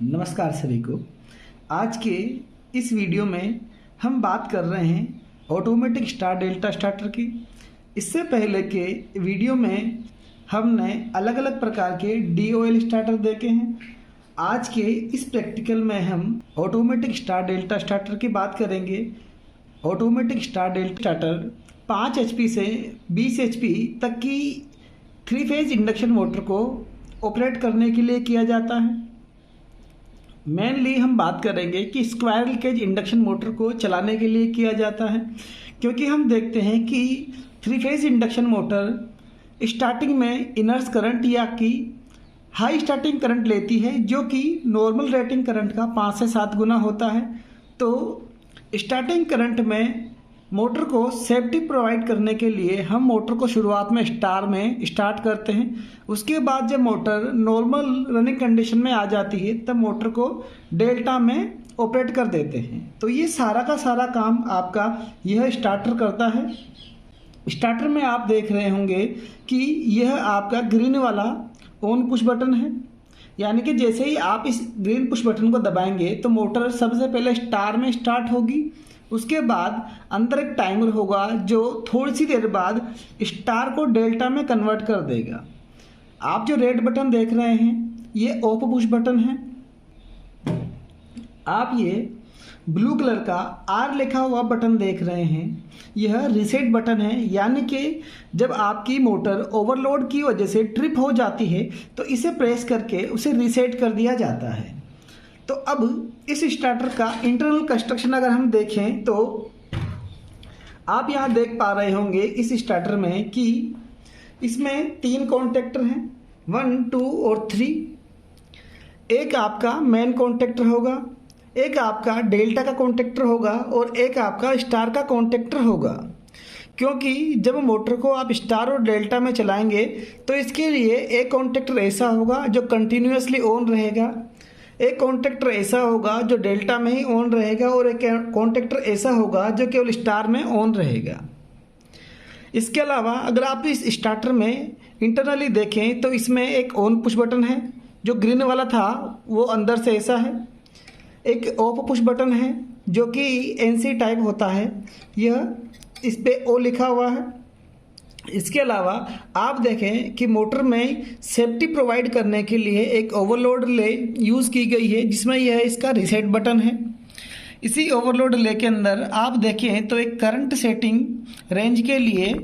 नमस्कार सभी को। आज के इस वीडियो में हम बात कर रहे हैं ऑटोमेटिक स्टार्ट डेल्टा स्टार्टर की। इससे पहले के वीडियो में हमने अलग अलग प्रकार के DOL स्टार्टर देखे हैं। आज के इस प्रैक्टिकल में हम ऑटोमेटिक स्टार्ट डेल्टा स्टार्टर की बात करेंगे। Automatic start delta starter 5 HP से 20 HP तक की 3 फेज इंडक्शन मोटर को ऑपरेट करने के लिए किया जाता है। मेनली हम बात करेंगे कि स्क्वायरल केज इंडक्शन मोटर को चलाने के लिए किया जाता है, क्योंकि हम देखते हैं कि 3 फेज इंडक्शन मोटर स्टार्टिंग में इनर्स करंट या कि हाई स्टार्टिंग करंट लेती है, जो कि नॉर्मल रेटिंग करंट का 5 से 7 गुना होता है। तो स्टार्टिंग करंट में मोटर को सेफ्टी प्रोवाइड करने के लिए हम मोटर को शुरुआत में स्टार में स्टार्ट करते हैं। उसके बाद जब मोटर नॉर्मल रनिंग कंडीशन में आ जाती है तब मोटर को डेल्टा में ऑपरेट कर देते हैं। तो ये सारा का सारा काम आपका यह स्टार्टर करता है। स्टार्टर में आप देख रहे होंगे कि यह आपका ग्रीन वाला ऑन पुश बटन है, यानी कि जैसे ही आप इस ग्रीन पुश बटन को दबाएंगे तो मोटर सबसे पहले स्टार में स्टार्ट होगी। उसके बाद अंदर एक टाइमर होगा जो थोड़ी सी देर बाद स्टार को डेल्टा में कन्वर्ट कर देगा। आप जो रेड बटन देख रहे हैं ये ऑफ पुश बटन है। आप ये ब्लू कलर का R लिखा हुआ बटन देख रहे हैं, यह रीसेट बटन है, यानी कि जब आपकी मोटर ओवरलोड की वजह से ट्रिप हो जाती है तो इसे प्रेस करके उसे रीसेट कर दिया जाता है। तो अब इस स्टार्टर का इंटरनल कंस्ट्रक्शन अगर हम देखें तो आप यहाँ देख पा रहे होंगे इस स्टार्टर में कि इसमें 3 कॉन्टेक्टर हैं, 1, 2 और 3। एक आपका मेन कॉन्टेक्टर होगा, एक आपका डेल्टा का कॉन्टेक्टर होगा और एक आपका स्टार का कॉन्टेक्टर होगा। क्योंकि जब मोटर को आप स्टार और डेल्टा में चलाएंगे तो इसके लिए एक कॉन्टेक्टर ऐसा होगा जो कंटिन्यूसली ऑन रहेगा, एक कॉन्टेक्टर ऐसा होगा जो डेल्टा में ही ऑन रहेगा और एक कॉन्टेक्टर ऐसा होगा जो केवल स्टार में ऑन रहेगा। इसके अलावा अगर आप इस स्टार्टर में इंटरनली देखें तो इसमें एक ऑन पुश बटन है, जो ग्रीन वाला था वो अंदर से ऐसा है। एक ऑफ पुश बटन है जो कि NC टाइप होता है, यह इस पे O लिखा हुआ है। इसके अलावा आप देखें कि मोटर में सेफ्टी प्रोवाइड करने के लिए एक ओवरलोड रिले यूज़ की गई है, जिसमें यह इसका रीसेट बटन है। इसी ओवरलोड रिले के अंदर आप देखें तो एक करंट सेटिंग रेंज के लिए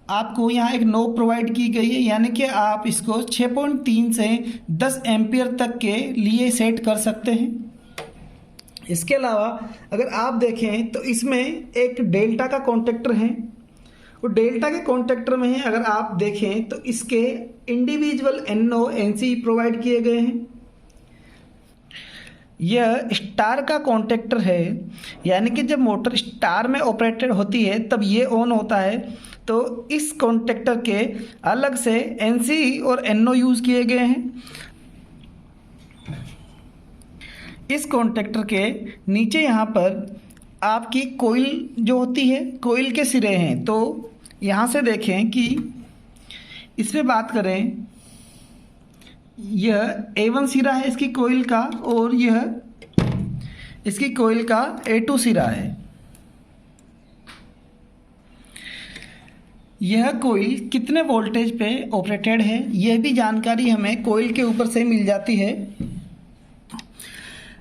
आपको यहाँ एक नॉब प्रोवाइड की गई है, यानी कि आप इसको 6.3 से 10 एम्पियर तक के लिए सेट कर सकते हैं। इसके अलावा अगर आप देखें तो इसमें एक डेल्टा का कॉन्टेक्टर है। वो डेल्टा के कॉन्टेक्टर में ही अगर आप देखें तो इसके इंडिविजुअल NO NC प्रोवाइड किए गए हैं। यह स्टार का कॉन्टेक्टर है, यानी कि जब मोटर स्टार में ऑपरेटेड होती है तब ये ऑन होता है। तो इस कॉन्टेक्टर के अलग से NC और NO यूज़ किए गए हैं। इस कॉन्टेक्टर के नीचे यहाँ पर आपकी कोयल जो होती है, कोयल के सिरे हैं। तो यहाँ से देखें कि इसमें बात करें, यह A1 सिरा है इसकी कोयल का और यह इसकी कोयल का A2 सिरा है। यह कोयल कितने वोल्टेज पे ऑपरेटेड है यह भी जानकारी हमें कोयल के ऊपर से मिल जाती है।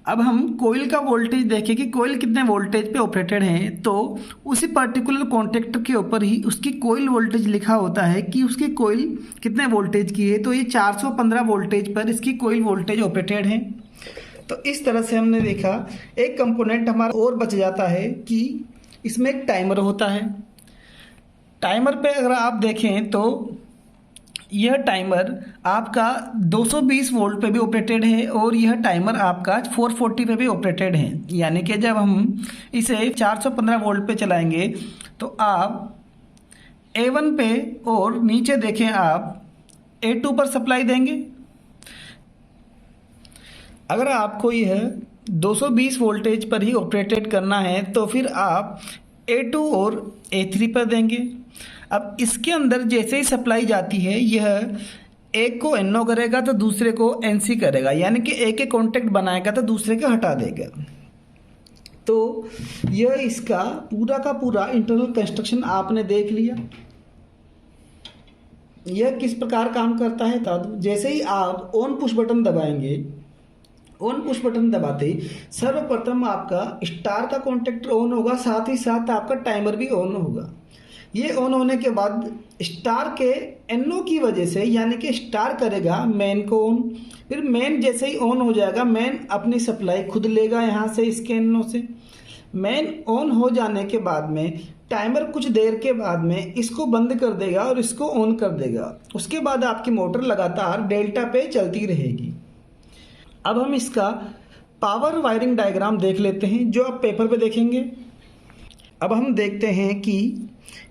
अब हम कोयल का वोल्टेज देखें कि कोयल कितने वोल्टेज पे ऑपरेटेड है, तो उसी पर्टिकुलर कॉन्टेक्टर के ऊपर ही उसकी कोयल वोल्टेज लिखा होता है कि उसकी कोयल कितने वोल्टेज की है। तो ये 415 वोल्टेज पर इसकी कोयल वोल्टेज ऑपरेटेड है। तो इस तरह से हमने देखा एक कंपोनेंट हमारा और बच जाता है कि इसमें एक टाइमर होता है। टाइमर पे अगर आप देखें तो यह टाइमर आपका 220 वोल्ट पे भी ऑपरेटेड है और यह टाइमर आपका 440 पे भी ऑपरेटेड है, यानी कि जब हम इसे 415 वोल्ट पे चलाएंगे तो आप A1 पे और नीचे देखें आप A2 पर सप्लाई देंगे। अगर आपको यह 220 वोल्टेज पर ही ऑपरेटेड करना है तो फिर आप A2 और A3 पर देंगे। अब इसके अंदर जैसे ही सप्लाई जाती है यह एक को NO करेगा तो दूसरे को NC करेगा, यानी कि एक एक कॉन्टेक्ट बनाएगा तो दूसरे को हटा देगा। तो यह इसका पूरा का पूरा इंटरनल कंस्ट्रक्शन आपने देख लिया। यह किस प्रकार काम करता है बता दूं। जैसे ही आप ऑन पुश बटन दबाएंगे, ऑन पुश बटन दबाते ही सर्वप्रथम आपका स्टार का कॉन्टेक्टर ऑन होगा, साथ ही साथ आपका टाइमर भी ऑन होगा। ये ऑन होने के बाद स्टार के NO की वजह से, यानी कि स्टार करेगा मैन को ऑन, फिर मैन जैसे ही ऑन हो जाएगा, मैन अपनी सप्लाई खुद लेगा यहाँ से इसके NO से। मैन ऑन हो जाने के बाद में टाइमर कुछ देर के बाद में इसको बंद कर देगा और इसको ऑन कर देगा। उसके बाद आपकी मोटर लगातार डेल्टा पे चलती रहेगी। अब हम इसका पावर वायरिंग डायग्राम देख लेते हैं, जो आप पेपर पे देखेंगे। अब हम देखते हैं कि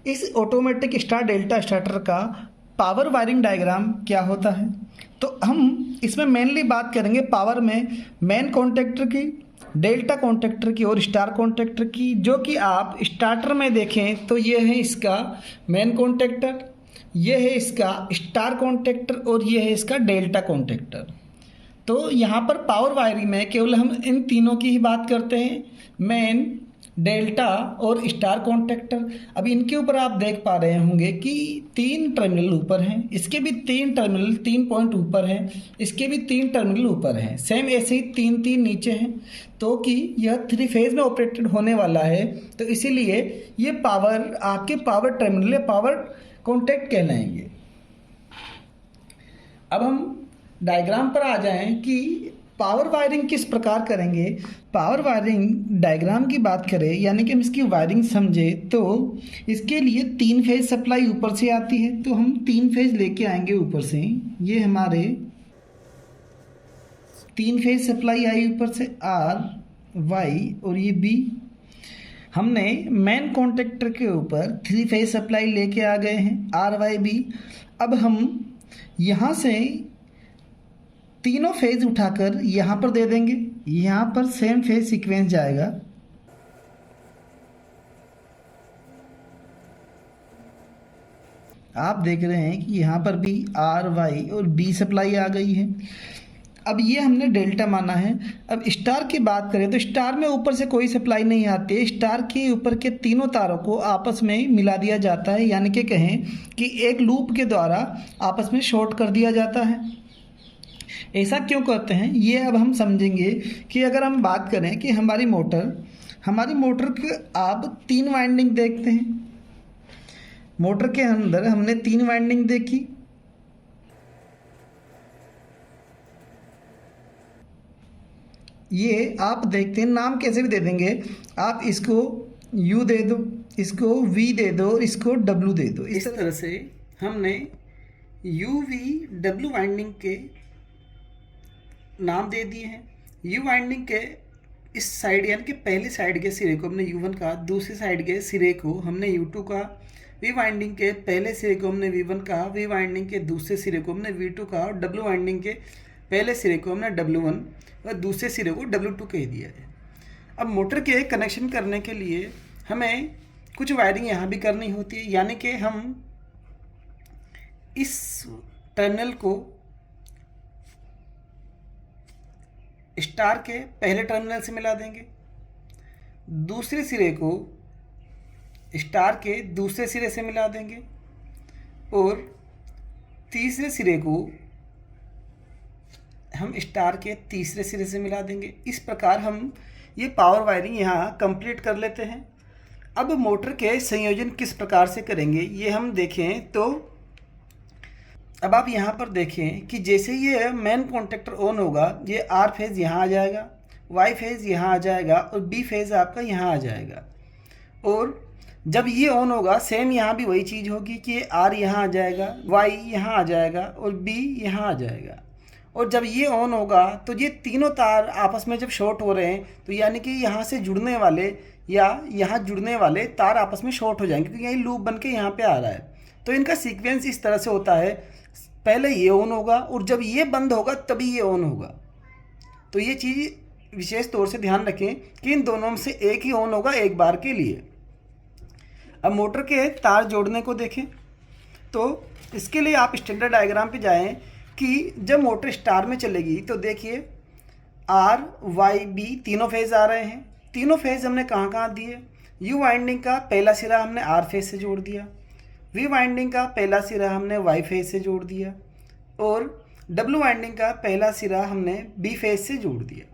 इस ऑटोमेटिक स्टार डेल्टा स्टार्टर का पावर वायरिंग डायग्राम क्या होता है। तो हम इसमें मेनली बात करेंगे पावर में मेन कॉन्टेक्टर की, डेल्टा कॉन्टेक्टर की और स्टार कॉन्टेक्टर की। जो कि आप स्टार्टर में देखें तो ये है इसका मेन कॉन्टेक्टर, ये है इसका स्टार कॉन्टेक्टर और ये है इसका डेल्टा कॉन्टेक्टर। तो यहाँ पर पावर वायरिंग में केवल हम इन तीनों की ही बात करते हैं, मेन, डेल्टा और स्टार कॉन्टेक्टर। अब इनके ऊपर आप देख पा रहे होंगे कि 3 टर्मिनल ऊपर हैं, इसके भी 3 टर्मिनल 3 पॉइंट ऊपर हैं, इसके भी 3 टर्मिनल ऊपर हैं, सेम ऐसे ही 3 नीचे हैं। तो कि यह 3 फेज में ऑपरेटेड होने वाला है, तो इसीलिए ये पावर आपके पावर टर्मिनल या पावर कॉन्टेक्ट कहलाएंगे। अब हम डायग्राम पर आ जाएं कि पावर वायरिंग किस प्रकार करेंगे। पावर वायरिंग डायग्राम की बात करें, यानी कि हम इसकी वायरिंग समझे, तो इसके लिए 3 फेज सप्लाई ऊपर से आती है। तो हम 3 फेज लेके आएंगे ऊपर से। ये हमारे 3 फेज सप्लाई आई ऊपर से, R, Y और ये B। हमने मेन कॉन्टेक्टर के ऊपर 3 फेज सप्लाई लेके आ गए हैं, R, Y, B। अब हम यहाँ से तीनों फेज उठाकर यहाँ पर दे देंगे। यहाँ पर सेम फेज सीक्वेंस जाएगा। आप देख रहे हैं कि यहाँ पर भी R, Y और B सप्लाई आ गई है। अब ये हमने डेल्टा माना है। अब स्टार की बात करें तो स्टार में ऊपर से कोई सप्लाई नहीं आती। स्टार के ऊपर के तीनों तारों को आपस में मिला दिया जाता है, यानी कि कहें कि एक लूप के द्वारा आपस में शॉर्ट कर दिया जाता है। ऐसा क्यों करते हैं ये अब हम समझेंगे। कि अगर हम बात करें कि हमारी मोटर के आप 3 वाइंडिंग देखते हैं। मोटर के अंदर हमने 3 वाइंडिंग देखी। ये आप देखते हैं, नाम कैसे भी दे देंगे आप। इसको U दे दो, इसको V दे दो और इसको W दे दो। इस तरह से हमने U, V, W वाइंडिंग के नाम दे दिए हैं। U वाइंडिंग के इस साइड यानी कि पहली साइड के सिरे को हमने U1 का, दूसरी साइड के सिरे को हमने U2 का, V वाइंडिंग के पहले सिरे को हमने V1 का, V वाइंडिंग के दूसरे सिरे को हमने V2 का और W वाइंडिंग के पहले सिरे को हमने W1 और दूसरे सिरे को W2 कह दिया है। अब मोटर के कनेक्शन करने के लिए हमें कुछ वायरिंग यहाँ भी करनी होती है, यानी कि हम इस टर्मिनल को स्टार के पहले टर्मिनल से मिला देंगे, दूसरे सिरे को स्टार के दूसरे सिरे से मिला देंगे और तीसरे सिरे को हम स्टार के तीसरे सिरे से मिला देंगे। इस प्रकार हम ये पावर वायरिंग यहाँ कंप्लीट कर लेते हैं। अब मोटर के संयोजन किस प्रकार से करेंगे ये हम देखें तो अब आप यहाँ पर देखें कि जैसे ये मेन कॉन्टेक्टर ऑन होगा, ये R फेज़ यहाँ आ जाएगा, Y फेज़ यहाँ आ जाएगा और B फेज़ आपका यहाँ आ जाएगा। और जब ये ऑन होगा सेम यहाँ भी वही चीज़ होगी कि ये R यहाँ आ जाएगा, Y यहाँ आ जाएगा और B यहाँ आ जाएगा। और जब ये ऑन होगा तो ये तीनों तार आपस में जब शॉर्ट हो रहे हैं तो यानी कि यहाँ से जुड़ने वाले या यहाँ जुड़ने वाले तार आपस में शॉर्ट हो जाएंगे, क्योंकि यही लूप बन के यहाँ पे आ रहा है। तो इनका सीक्वेंस इस तरह से होता है, पहले ये ऑन होगा और जब ये बंद होगा तभी ये ऑन होगा। तो ये चीज़ विशेष तौर से ध्यान रखें कि इन दोनों में से एक ही ऑन होगा एक बार के लिए। अब मोटर के तार जोड़ने को देखें तो इसके लिए आप स्टैंडर्ड डायग्राम पे जाएं कि जब मोटर स्टार में चलेगी तो देखिए आर वाई बी तीनों फेज़ आ रहे हैं। तीनों फेज़ हमने कहाँ कहाँ दिए, यू वाइंडिंग का पहला सिरा हमने आर फेज से जोड़ दिया, वी वाइंडिंग का पहला सिरा हमने वाई फेज से जोड़ दिया और डब्ल्यू वाइंडिंग का पहला सिरा हमने बी फेज से जोड़ दिया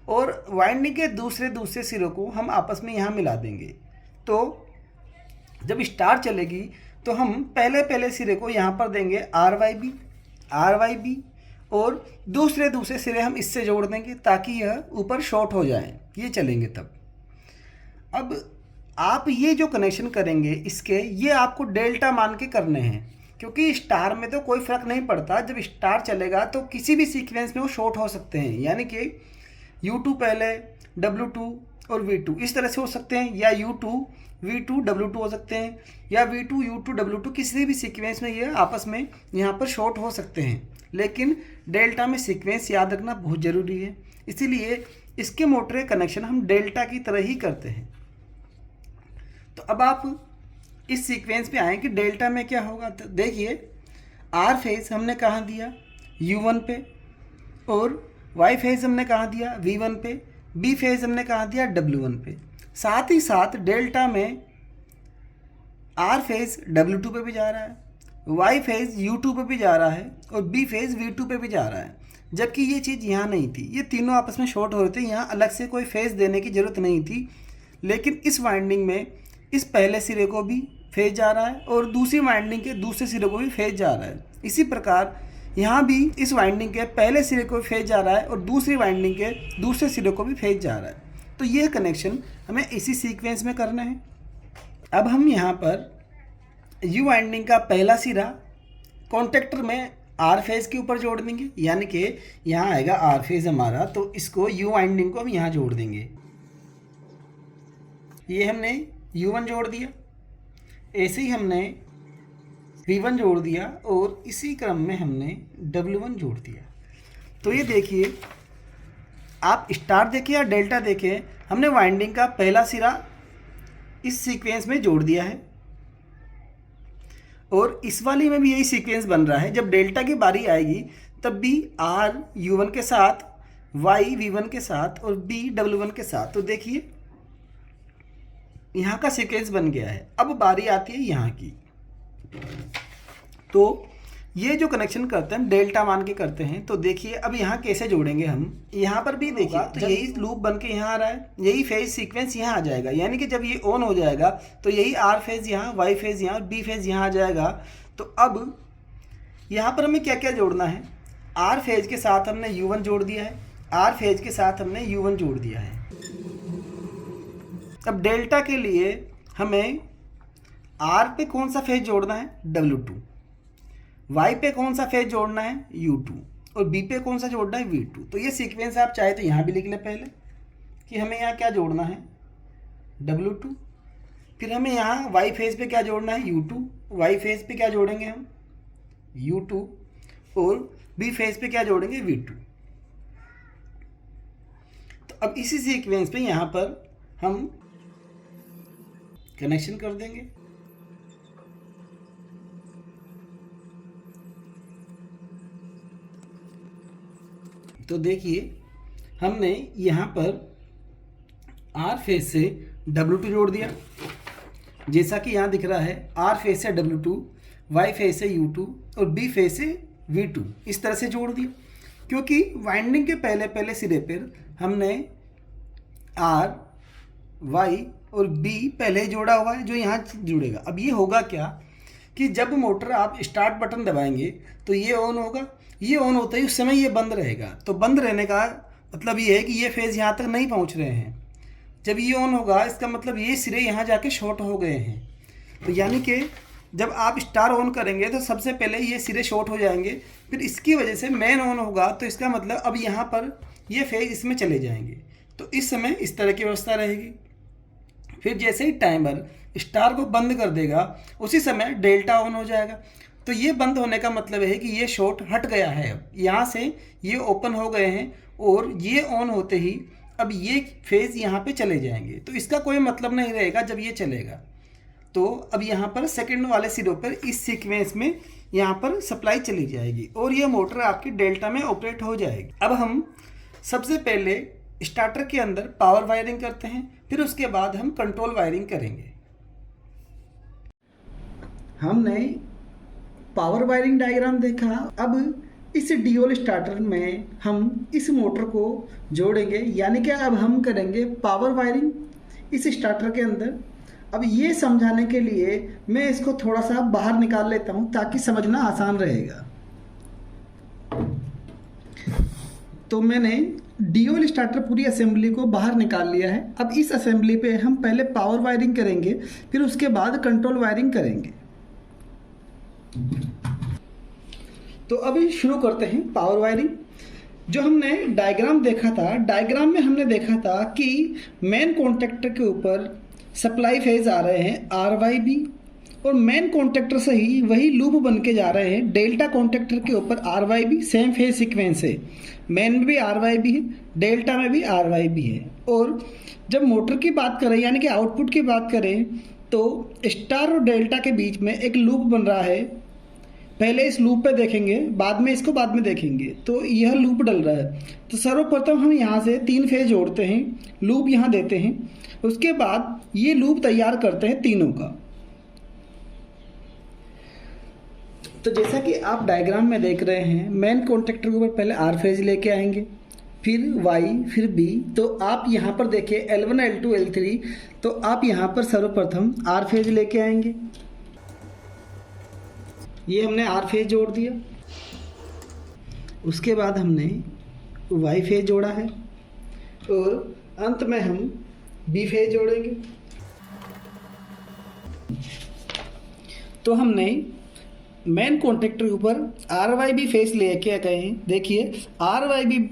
और वाइंडिंग के दूसरे सिरों को हम आपस में यहाँ मिला देंगे। तो जब स्टार चलेगी तो हम पहले सिरे को यहाँ पर देंगे आर वाई बी और दूसरे सिरे हम इससे जोड़ देंगे ताकि यह ऊपर शॉर्ट हो जाए, ये चलेंगे तब। अब आप ये जो कनेक्शन करेंगे इसके, ये आपको डेल्टा मान के करने हैं क्योंकि स्टार में तो कोई फ़र्क नहीं पड़ता। जब स्टार चलेगा तो किसी भी सीक्वेंस में वो शॉर्ट हो सकते हैं, यानी कि U2 पहले W2 और V2 इस तरह से हो सकते हैं, या U2 V2 W2 हो सकते हैं, या V2 U2 W2 किसी भी सीक्वेंस में ये आपस में यहाँ पर शॉर्ट हो सकते हैं। लेकिन डेल्टा में सीक्वेंस याद रखना बहुत ज़रूरी है, इसीलिए इसके मोटर कनेक्शन हम डेल्टा की तरह ही करते हैं। तो अब आप इस सीक्वेंस पे आए कि डेल्टा में क्या होगा। तो देखिए आर फेज हमने कहाँ दिया, U1 पे, और वाई फेज हमने कहाँ दिया, V1 पे, बी फेज हमने कहाँ दिया, W1 पे। साथ ही साथ डेल्टा में आर फेज W2 पे भी जा रहा है, वाई फेज U2 पे भी जा रहा है और बी फेज V2 पे भी जा रहा है, जबकि ये चीज़ यहाँ नहीं थी। ये तीनों आपस में शॉर्ट हो रहे थे, यहाँ अलग से कोई फेज देने की ज़रूरत नहीं थी। लेकिन इस वाइंडिंग में इस पहले सिरे को भी फेज जा रहा है और दूसरी वाइंडिंग के दूसरे सिरे को भी फेज जा रहा है। इसी प्रकार यहाँ भी इस वाइंडिंग के पहले सिरे को फेज जा रहा है और दूसरी वाइंडिंग के दूसरे सिरे को भी फेज जा रहा है। तो ये कनेक्शन हमें इसी सीक्वेंस में करना है। अब हम यहाँ पर यू वाइंडिंग का पहला सिरा कॉन्टेक्टर में आर फेज के ऊपर जोड़ देंगे, यानी कि यहाँ आएगा आर फेज हमारा, तो इसको यू वाइंडिंग को हम यहाँ जोड़ देंगे। ये हमने U1 जोड़ दिया, ऐसे ही हमने V1 जोड़ दिया और इसी क्रम में हमने W1 जोड़ दिया। तो ये देखिए, आप स्टार देखें या डेल्टा देखें, हमने वाइंडिंग का पहला सिरा इस सीक्वेंस में जोड़ दिया है और इस वाली में भी यही सीक्वेंस बन रहा है। जब डेल्टा की बारी आएगी तब भी R U1 के साथ, Y V1 के साथ और B W1 के साथ। तो देखिए यहाँ का सीक्वेंस बन गया है। अब बारी आती है यहाँ की। तो ये जो कनेक्शन करते हैं हम डेल्टा मान के करते हैं। तो देखिए अब यहाँ कैसे जोड़ेंगे हम, यहाँ पर भी देखिए तो यही लूप बन के यहाँ आ रहा है, यही फेज सीक्वेंस यहाँ आ जाएगा, यानी कि जब ये ऑन हो जाएगा तो यही आर फेज यहाँ, वाई फेज यहाँ और बी फेज यहाँ आ जाएगा। तो अब यहाँ पर हमें क्या क्या जोड़ना है, आर फेज के साथ हमने U1 जोड़ दिया है, आर फेज के साथ हमने U1 जोड़ दिया है। अब डेल्टा के लिए हमें आर पे कौन सा फेज जोड़ना है, W2, वाई पे कौन सा फेज जोड़ना है, U2, और बी पे कौन सा जोड़ना है, V2। तो ये सीक्वेंस आप चाहे तो यहाँ भी लिख लें पहले कि हमें यहाँ क्या जोड़ना है, W2, फिर हमें यहाँ वाई फेज पे क्या जोड़ना है, U2, वाई फेज पे क्या जोड़ेंगे हम, U2, और बी फेज पे क्या जोड़ेंगे, V2। तो अब इसी सीक्वेंस पे यहाँ पर हम कनेक्शन कर देंगे। तो देखिए हमने यहाँ पर आर फेज से W2 जोड़ दिया, जैसा कि यहाँ दिख रहा है, आर फेज से W2, वाई फेज से U2 और बी फेज से V2, इस तरह से जोड़ दिया। क्योंकि वाइंडिंग के पहले सिरे पर हमने आर, वाई और बी पहले ही जोड़ा हुआ है, जो यहाँ जुड़ेगा। अब ये होगा क्या कि जब मोटर आप स्टार्ट बटन दबाएंगे तो ये ऑन होगा, ये ऑन होता ही उस समय ये बंद रहेगा। तो बंद रहने का मतलब ये है कि ये फेज़ यहाँ तक नहीं पहुँच रहे हैं। जब ये ऑन होगा इसका मतलब ये सिरे यहाँ जाके शॉर्ट हो गए हैं। तो यानी कि जब आप स्टार ऑन करेंगे तो सबसे पहले ये सिरे शॉर्ट हो जाएंगे, फिर इसकी वजह से मेन ऑन होगा, तो इसका मतलब अब यहाँ पर ये फेज़ इसमें चले जाएंगे। तो इस समय इस तरह की व्यवस्था रहेगी। फिर जैसे ही टाइमर स्टार को बंद कर देगा उसी समय डेल्टा ऑन हो जाएगा। तो ये बंद होने का मतलब है कि ये शॉर्ट हट गया है, अब यहाँ से ये ओपन हो गए हैं और ये ऑन होते ही अब ये फेज़ यहाँ पे चले जाएंगे। तो इसका कोई मतलब नहीं रहेगा जब ये चलेगा। तो अब यहाँ पर सेकंड वाले सिरों पर इस सीक्वेंस में यहाँ पर सप्लाई चली जाएगी और यह मोटर आपकी डेल्टा में ऑपरेट हो जाएगी। अब हम सबसे पहले स्टार्टर के अंदर पावर वायरिंग करते हैं, फिर उसके बाद हम कंट्रोल वायरिंग करेंगे। हमने पावर वायरिंग डायग्राम देखा। अब इस ड्यूल स्टार्टर में हम इस मोटर को जोड़ेंगे, यानी कि अब हम करेंगे पावर वायरिंग इस स्टार्टर के अंदर। अब ये समझाने के लिए मैं इसको थोड़ा सा बाहर निकाल लेता हूँ ताकि समझना आसान रहेगा। तो मैंने ड्यूल स्टार्टर पूरी असेंबली को बाहर निकाल लिया है। अब इस असेंबली पे हम पहले पावर वायरिंग करेंगे, फिर उसके बाद कंट्रोल वायरिंग करेंगे। तो अभी शुरू करते हैं पावर वायरिंग। जो हमने डायग्राम देखा था, डायग्राम में हमने देखा था कि मेन कॉन्टेक्टर के ऊपर सप्लाई फेज आ रहे हैं RYB और मेन कॉन्टेक्टर से ही वही लूप बन के जा रहे हैं डेल्टा कॉन्टेक्टर के ऊपर RYB। सेम फेज सीक्वेंस है, मेन में भी RYB है, डेल्टा में भी RYB है। और जब मोटर की बात करें यानी कि आउटपुट की बात करें तो स्टार और डेल्टा के बीच में एक लूप बन रहा है। पहले इस लूप पे देखेंगे, बाद में इसको बाद में देखेंगे। तो यह लूप डल रहा है, तो सर्वप्रथम हम यहाँ से 3 फेज जोड़ते हैं, लूप यहाँ देते हैं, उसके बाद ये लूप तैयार करते हैं तीनों का। तो जैसा कि आप डायग्राम में देख रहे हैं, मेन कॉन्टेक्टर के ऊपर पहले R फेज लेके आएंगे, फिर Y, फिर B। तो आप यहाँ पर देखिए L1, L2, L3, तो आप यहाँ पर सर्वप्रथम R फेज लेके आएंगे। ये हमने R फेज जोड़ दिया। उसके बाद हमने Y फेज जोड़ा है और अंत में हम B फेज जोड़ेंगे। तो हमने मेन कॉन्टेक्टर के ऊपर RYB फेज लेके गए हैं। देखिए RYB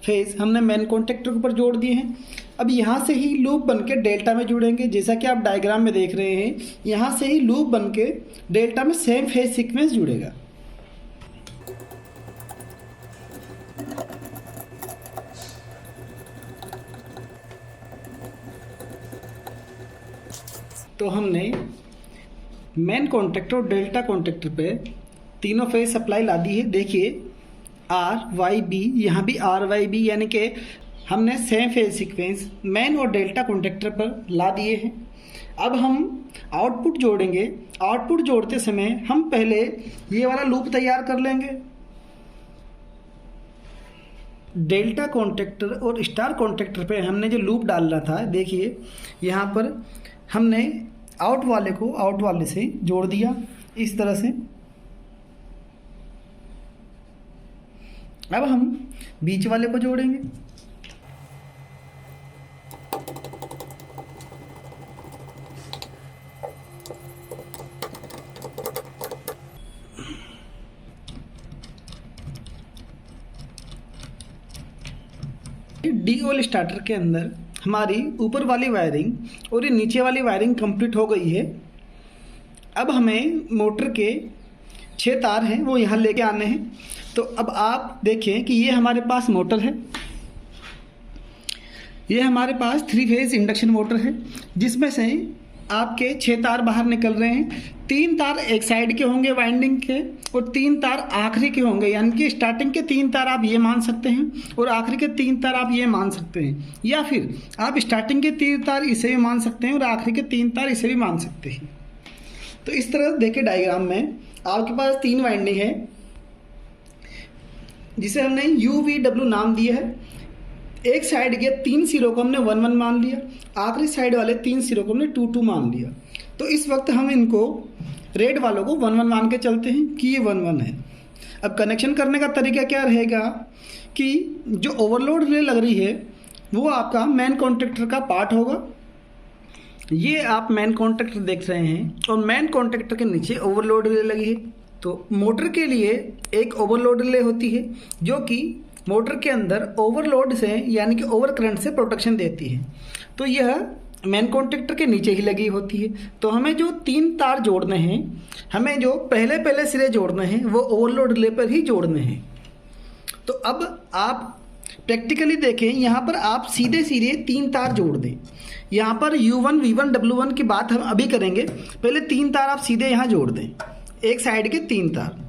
फेज हमने मेन कॉन्टेक्टर के ऊपर जोड़ दिए हैं। अब यहाँ से ही लूप बनके डेल्टा में जुड़ेंगे, जैसा कि आप डायग्राम में देख रहे हैं। यहाँ से ही लूप बनके डेल्टा में सेम फेज सीक्वेंस जुड़ेगा। तो हमने मेन कॉन्टेक्टर और डेल्टा कॉन्टेक्टर पे तीनों फेज सप्लाई ला दी है। देखिए RYB, यहाँ भी RYB, यानी कि हमने सेम फेज सीक्वेंस मेन और डेल्टा कॉन्टेक्टर पर ला दिए हैं। अब हम आउटपुट जोड़ेंगे। आउटपुट जोड़ते समय हम पहले ये वाला लूप तैयार कर लेंगे। डेल्टा कॉन्टेक्टर और स्टार कॉन्टेक्टर पे हमने जो लूप डालना था, देखिए यहाँ पर हमने आउट वाले को आउट वाले से जोड़ दिया इस तरह से। अब हम बीच वाले को जोड़ेंगे। ड्यूल स्टार्टर के अंदर हमारी ऊपर वाली वायरिंग और ये नीचे वाली वायरिंग कंप्लीट हो गई है। अब हमें मोटर के 6 तार हैं वो यहाँ लेके आने हैं। तो अब आप देखें कि ये हमारे पास मोटर है, ये हमारे पास 3 फेज इंडक्शन मोटर है, जिसमें से आपके 6 तार बाहर निकल रहे हैं। 3 तार एक साइड के होंगे वाइंडिंग के और 3 तार आखिरी के होंगे, यानी कि स्टार्टिंग के 3 तार आप ये मान सकते हैं और आखिरी के 3 तार आप ये मान सकते हैं, या फिर आप स्टार्टिंग के 3 तार इसे भी मान सकते हैं और आखिरी के 3 तार इसे भी मान सकते हैं। तो इस तरह देखिए डायग्राम में आपके पास 3 वाइंडिंग है, जिसे हमने UVW नाम दिया है। एक साइड के 3 सिरों को हमने 1-1 मान लिया, आखिरी साइड वाले 3 सिरों को हमने 2-2 मान लिया। तो इस वक्त हम इनको रेड वालों को 1-1 मान के चलते हैं कि ये 1-1 है। अब कनेक्शन करने का तरीका क्या रहेगा कि जो ओवरलोड रिले लग रही है वो आपका मेन कॉन्टेक्टर का पार्ट होगा। ये आप मेन कॉन्टेक्टर देख रहे हैं और मेन कॉन्टेक्टर के नीचे ओवरलोड रिले लगी है। तो मोटर के लिए एक ओवरलोड रिले होती है जो कि मोटर के अंदर ओवरलोड से यानी कि ओवर करंट से प्रोटेक्शन देती है। तो यह मेन कॉन्टेक्टर के नीचे ही लगी होती है। तो हमें जो 3 तार जोड़ने हैं, हमें जो पहले सिरे जोड़ने हैं वो ओवरलोड रिले पर ही जोड़ने हैं। तो अब आप प्रैक्टिकली देखें, यहाँ पर आप सीधे 3 तार जोड़ दें। यहाँ पर U1 V1 W1 की बात हम अभी करेंगे। पहले 3 तार आप सीधे यहाँ जोड़ दें, एक साइड के 3 तार।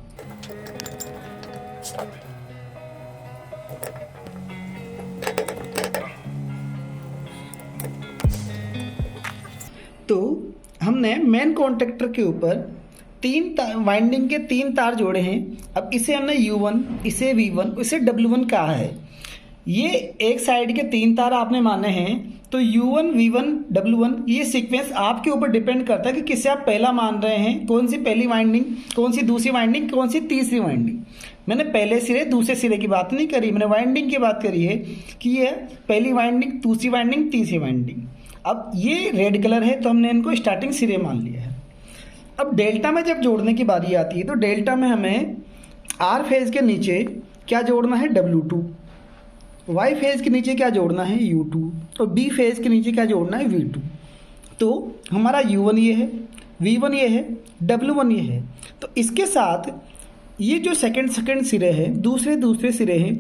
तो हमने मेन कॉन्टेक्टर के ऊपर 3 वाइंडिंग के 3 तार जोड़े हैं। अब इसे हमने U1, इसे V1, इसे W1 कहा है। ये एक साइड के 3 तार आपने माने हैं, तो U1 V1 W1 ये सीक्वेंस आपके ऊपर डिपेंड करता है कि किसे आप पहला मान रहे हैं, कौन सी पहली वाइंडिंग, कौन सी दूसरी वाइंडिंग, कौन सी तीसरी वाइंडिंग। मैंने पहले सिरे दूसरे सिरे की बात नहीं करी, मैंने वाइंडिंग की बात करी है कि ये पहली वाइंडिंग, दूसरी वाइंडिंग, तीसरी वाइंडिंग। अब ये रेड कलर है तो हमने इनको स्टार्टिंग सिरे मान लिया है। अब डेल्टा में जब जोड़ने की बारी आती है तो डेल्टा में हमें R फेज के नीचे क्या जोड़ना है, W2, Y फेज के नीचे क्या जोड़ना है, U2, और B फेज के नीचे क्या जोड़ना है, V2। तो हमारा U1 ये है, V1 ये है, W1 ये है। तो इसके साथ ये जो सेकंड सिरे हैं, दूसरे सिरे हैं,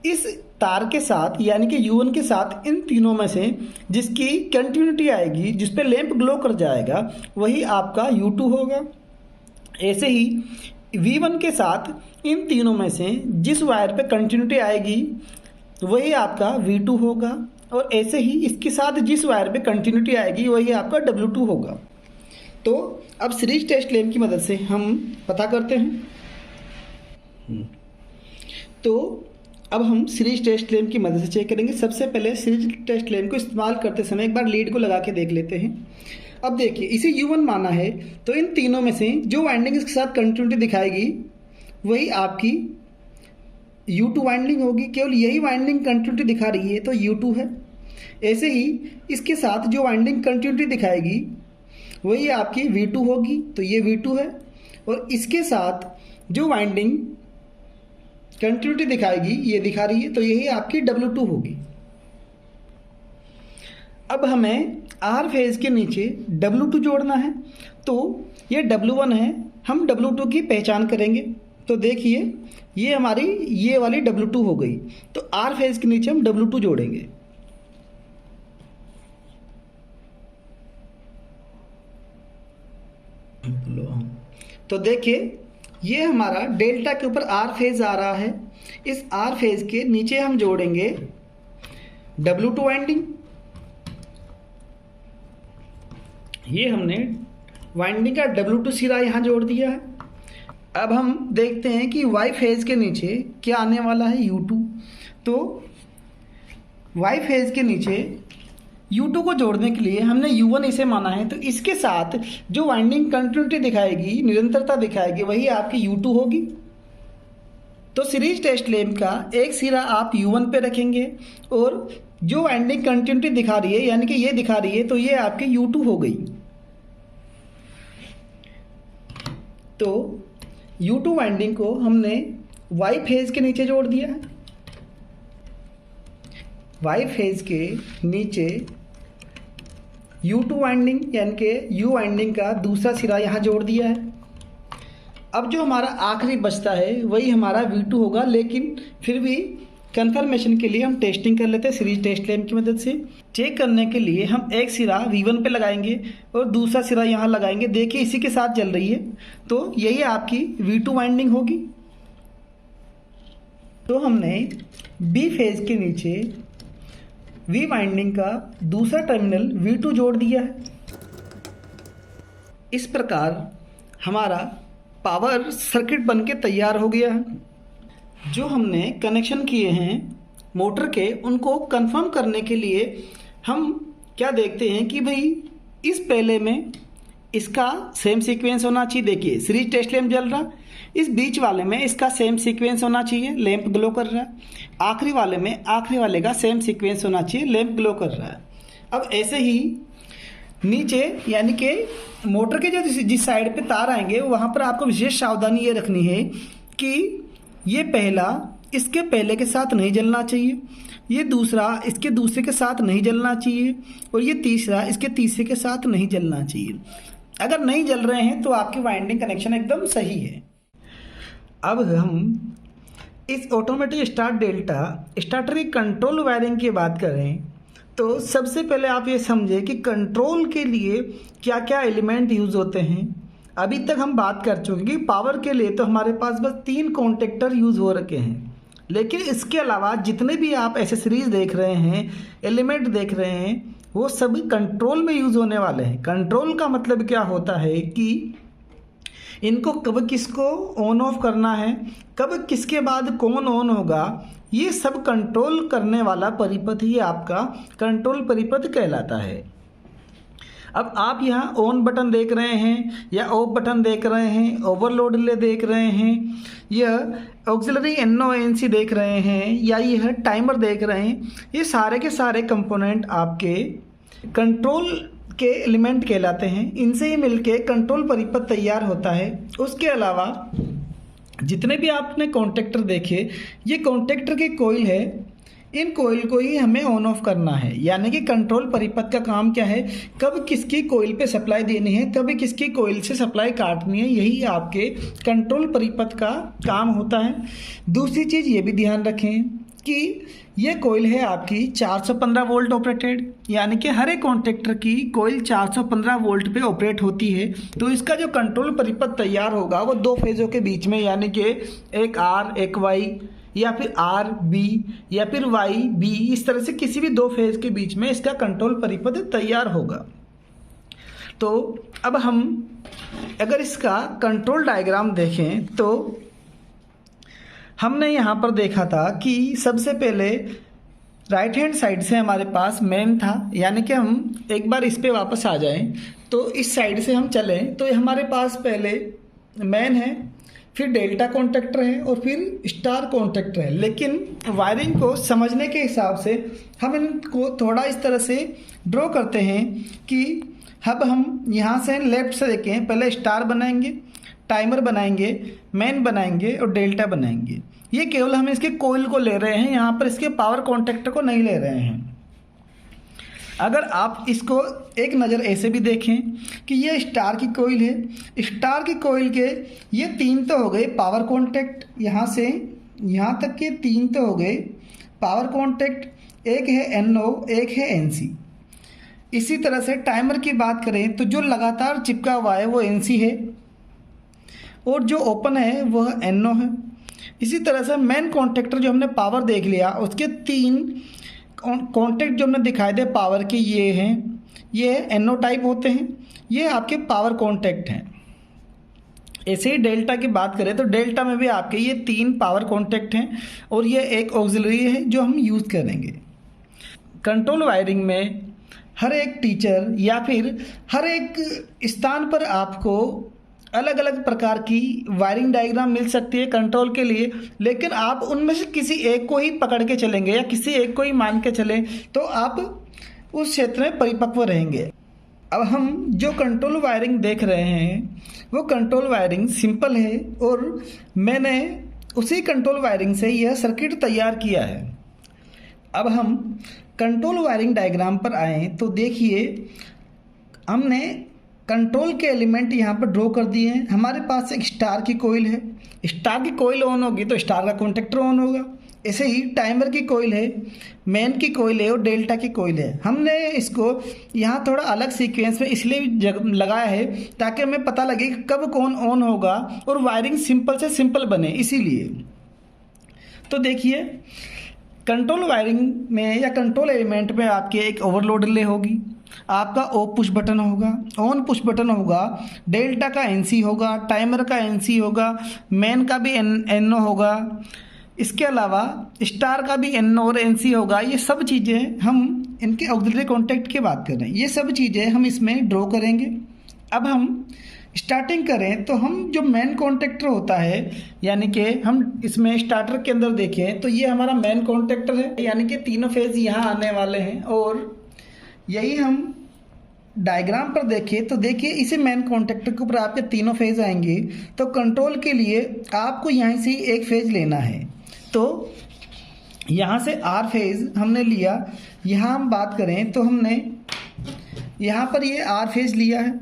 इस तार के साथ यानी कि U1 के साथ इन तीनों में से जिसकी कंटिन्यूटी आएगी, जिस पे लैंप ग्लो कर जाएगा, वही आपका U2 होगा। ऐसे ही V1 के साथ इन तीनों में से जिस वायर पे कंटिन्यूटी आएगी वही आपका V2 होगा, और ऐसे ही इसके साथ जिस वायर पे कंटिन्यूटी आएगी वही आपका W2 होगा। तो अब सीरीज टेस्ट लैंप की मदद से हम पता करते हैं। तो अब हम सीरीज टेस्ट लैंप की मदद से चेक करेंगे। सबसे पहले सीरीज टेस्ट लैंप को इस्तेमाल करते समय एक बार लीड को लगा के देख लेते हैं। अब देखिए, इसे U1 माना है तो इन तीनों में से जो वाइंडिंग इसके साथ कंटिन्यूटी दिखाएगी वही आपकी U2 वाइंडिंग होगी। केवल यही वाइंडिंग कंटिन्यूटी दिखा रही है तो U2 है। ऐसे ही इसके साथ जो वाइंडिंग कंटिन्यूटी दिखाएगी वही आपकी V2 होगी, तो ये V2 है। और इसके साथ जो वाइंडिंग कंटिन्यूटी दिखाएगी ये दिखा रही है, तो यही आपकी W2 होगी। अब हमें R फेज के नीचे W2 जोड़ना है, तो ये W1 है, हम W2 की पहचान करेंगे। तो देखिए ये हमारी ये वाली W2 हो गई, तो R फेज के नीचे हम W2 जोड़ेंगे। तो देखिए ये हमारा डेल्टा के ऊपर R फेज आ रहा है। इस R फेज के नीचे हम जोड़ेंगे W2 वाइंडिंग। ये हमने वाइंडिंग का W2 सिरा यहाँ जोड़ दिया है। अब हम देखते हैं कि Y फेज के नीचे क्या आने वाला है, U2। तो Y फेज के नीचे U2 को जोड़ने के लिए हमने U1 इसे माना है, तो इसके साथ जो वाइंडिंग कंटिन्यूटी दिखाएगी, निरंतरता दिखाएगी, वही आपकी U2 होगी। तो सीरीज टेस्ट लैंप का एक सिरा आप U1 पे रखेंगे और जो वाइंडिंग कंटिन्यूटी दिखा रही है यानी कि ये दिखा रही है, तो ये आपकी U2 हो गई। तो U2 वाइंडिंग को हमने Y फेज के नीचे जोड़ दिया है। Y फेज के नीचे U2 वाइंडिंग यानी कि U वाइंडिंग का दूसरा सिरा यहाँ जोड़ दिया है। अब जो हमारा आखिरी बचता है वही हमारा V2 होगा, लेकिन फिर भी कंफर्मेशन के लिए हम टेस्टिंग कर लेते हैं सीरीज टेस्ट लैंप की मदद से। चेक करने के लिए हम एक सिरा V1 पे लगाएंगे और दूसरा सिरा यहाँ लगाएंगे। देखिए इसी के साथ चल रही है, तो यही आपकी V2 वाइंडिंग होगी। तो हमने B फेज के नीचे V वाइंडिंग का दूसरा टर्मिनल V2 जोड़ दिया है। इस प्रकार हमारा पावर सर्किट बनके तैयार हो गया है। जो हमने कनेक्शन किए हैं मोटर के, उनको कंफर्म करने के लिए हम क्या देखते हैं कि भाई इस पहले में इसका सेम सीक्वेंस होना चाहिए। देखिए सीरीज टेस्ट लैंप जल रहा, इस बीच वाले में इसका सेम सीक्वेंस होना चाहिए, लैंप ग्लो कर रहा है। आखिरी वाले में आखिरी वाले का सेम सीक्वेंस होना चाहिए, लैंप ग्लो कर रहा है। अब ऐसे ही नीचे यानी कि मोटर के जो जिस साइड पे तार आएंगे वहाँ पर आपको विशेष सावधानी ये रखनी है कि ये पहला इसके पहले के साथ नहीं जलना चाहिए, ये दूसरा इसके दूसरे के साथ नहीं जलना चाहिए, और ये तीसरा इसके तीसरे के साथ नहीं जलना चाहिए। अगर नहीं जल रहे हैं तो आपकी वाइंडिंग कनेक्शन एकदम सही है। अब हम इस ऑटोमेटिक स्टार्ट डेल्टा स्टार्टर की कंट्रोल वायरिंग की बात करें तो सबसे पहले आप ये समझे कि कंट्रोल के लिए क्या क्या एलिमेंट यूज़ होते हैं। अभी तक हम बात कर चुके कि पावर के लिए तो हमारे पास बस 3 कॉन्टेक्टर यूज़ हो रखे हैं, लेकिन इसके अलावा जितने भी आप एसेसरीज देख रहे हैं, एलिमेंट देख रहे हैं, वो सभी कंट्रोल में यूज़ होने वाले हैं। कंट्रोल का मतलब क्या होता है कि इनको कब किसको ऑन ऑफ करना है, कब किसके बाद कौन ऑन होगा, ये सब कंट्रोल करने वाला परिपथ ही आपका कंट्रोल परिपथ कहलाता है। अब आप यहाँ ऑन बटन देख रहे हैं या ऑफ बटन देख रहे हैं, ओवरलोड रिले देख रहे हैं, यह ऑक्सिलरी NONC देख रहे हैं या यह टाइमर देख रहे हैं, ये सारे के सारे कंपोनेंट आपके कंट्रोल के एलिमेंट कहलाते हैं। इनसे ही मिलके कंट्रोल परिपथ तैयार होता है। उसके अलावा जितने भी आपने कॉन्टेक्टर देखे, ये कॉन्टेक्टर की कोइल है, इन कोइल को ही हमें ऑन ऑफ करना है। यानी कि कंट्रोल परिपथ का काम क्या है, कब किसकी कोइल पे सप्लाई देनी है, कब किसकी कोइल से सप्लाई काटनी है, यही आपके कंट्रोल परिपथ का काम होता है। दूसरी चीज़ ये भी ध्यान रखें कि ये कोइल है आपकी 415 वोल्ट ऑपरेटेड, यानी कि हर एक कॉन्टेक्टर की कोइल 415 वोल्ट पे ऑपरेट होती है। तो इसका जो कंट्रोल परिपथ तैयार होगा वो 2 फेज़ों के बीच में, यानी कि एक R एक Y या फिर RB या फिर YB, इस तरह से किसी भी 2 फेज के बीच में इसका कंट्रोल परिपथ तैयार होगा। तो अब हम अगर इसका कंट्रोल डायग्राम देखें तो हमने यहाँ पर देखा था कि सबसे पहले राइट हैंड साइड से हमारे पास मेन था, यानी कि हम एक बार इस पे वापस आ जाएं तो इस साइड से हम चलें तो हमारे पास पहले मेन है, फिर डेल्टा कॉन्टेक्टर है और फिर स्टार कॉन्टेक्टर है। लेकिन वायरिंग को समझने के हिसाब से हम इनको थोड़ा इस तरह से ड्रॉ करते हैं कि अब हम यहाँ से लेफ्ट से देखें, पहले स्टार बनाएंगे, टाइमर बनाएंगे, मेन बनाएंगे और डेल्टा बनाएंगे। ये केवल हम इसके कोइल को ले रहे हैं, यहाँ पर इसके पावर कॉन्टेक्टर को नहीं ले रहे हैं। अगर आप इसको एक नज़र ऐसे भी देखें कि ये स्टार की कोइल है, स्टार की कोइल के ये 3 तो हो गए पावर कॉन्टैक्ट, यहाँ से यहाँ तक के 3 तो हो गए पावर कॉन्टैक्ट, एक है NO एक है NC। इसी तरह से टाइमर की बात करें तो जो लगातार चिपका हुआ है वो NC है और जो ओपन है वह NO है। इसी तरह से मेन कॉन्टैक्टर जो हमने पावर देख लिया, उसके 3 कॉन्टैक्ट जो हमने दिखाए थे पावर के, ये हैं, ये NO टाइप होते हैं, ये आपके पावर कॉन्टैक्ट हैं। ऐसे ही डेल्टा की बात करें तो डेल्टा में भी आपके ये 3 पावर कॉन्टैक्ट हैं और ये एक ऑक्सिलरी है जो हम यूज़ करेंगे। कंट्रोल वायरिंग में हर एक टीचर या फिर हर एक स्थान पर आपको अलग अलग प्रकार की वायरिंग डायग्राम मिल सकती है कंट्रोल के लिए, लेकिन आप उनमें से किसी एक को ही पकड़ के चलेंगे या किसी एक को ही मान के चलें तो आप उस क्षेत्र में परिपक्व रहेंगे। अब हम जो कंट्रोल वायरिंग देख रहे हैं वो कंट्रोल वायरिंग सिंपल है और मैंने उसी कंट्रोल वायरिंग से यह सर्किट तैयार किया है। अब हम कंट्रोल वायरिंग डायग्राम पर आएँ तो देखिए हमने कंट्रोल के एलिमेंट यहाँ पर ड्रॉ कर दिए हैं। हमारे पास एक स्टार की कोइल है, स्टार की कोइल ऑन होगी तो स्टार का कॉन्टेक्टर ऑन होगा। ऐसे ही टाइमर की कोइल है, मेन की कोइल है और डेल्टा की कोइल है। हमने इसको यहाँ थोड़ा अलग सीक्वेंस में इसलिए लगाया है ताकि हमें पता लगे कि कब कौन ऑन होगा और वायरिंग सिंपल से सिंपल बने, इसीलिए। तो देखिए कंट्रोल वायरिंग में या कंट्रोल एलिमेंट में आपके एक ओवरलोड रिले होगी, आपका ऑफ पुश बटन होगा, ऑन पुश बटन होगा, डेल्टा का NC होगा, टाइमर का NC होगा, मेन का भी NO होगा, इसके अलावा स्टार का भी NO और NC होगा। ये सब चीज़ें हम इनके ऑक्सिलरी कॉन्टैक्ट की बात कर रहे हैं, ये सब चीज़ें हम इसमें ड्रॉ करेंगे। अब हम स्टार्टिंग करें तो हम जो मेन कॉन्टैक्टर होता है, यानी कि हम इसमें स्टार्टर के अंदर देखें तो ये हमारा मेन कॉन्टैक्टर है, यानी कि तीनों फेज यहाँ आने वाले हैं। और यही हम डायग्राम पर देखें तो देखिए इसी मेन कॉन्टैक्टर के ऊपर आपके तीनों फेज आएंगे। तो कंट्रोल के लिए आपको यहाँ से एक फेज लेना है, तो यहाँ से R फेज हमने लिया। यहाँ हम बात करें तो हमने यहाँ पर ये R फेज लिया है,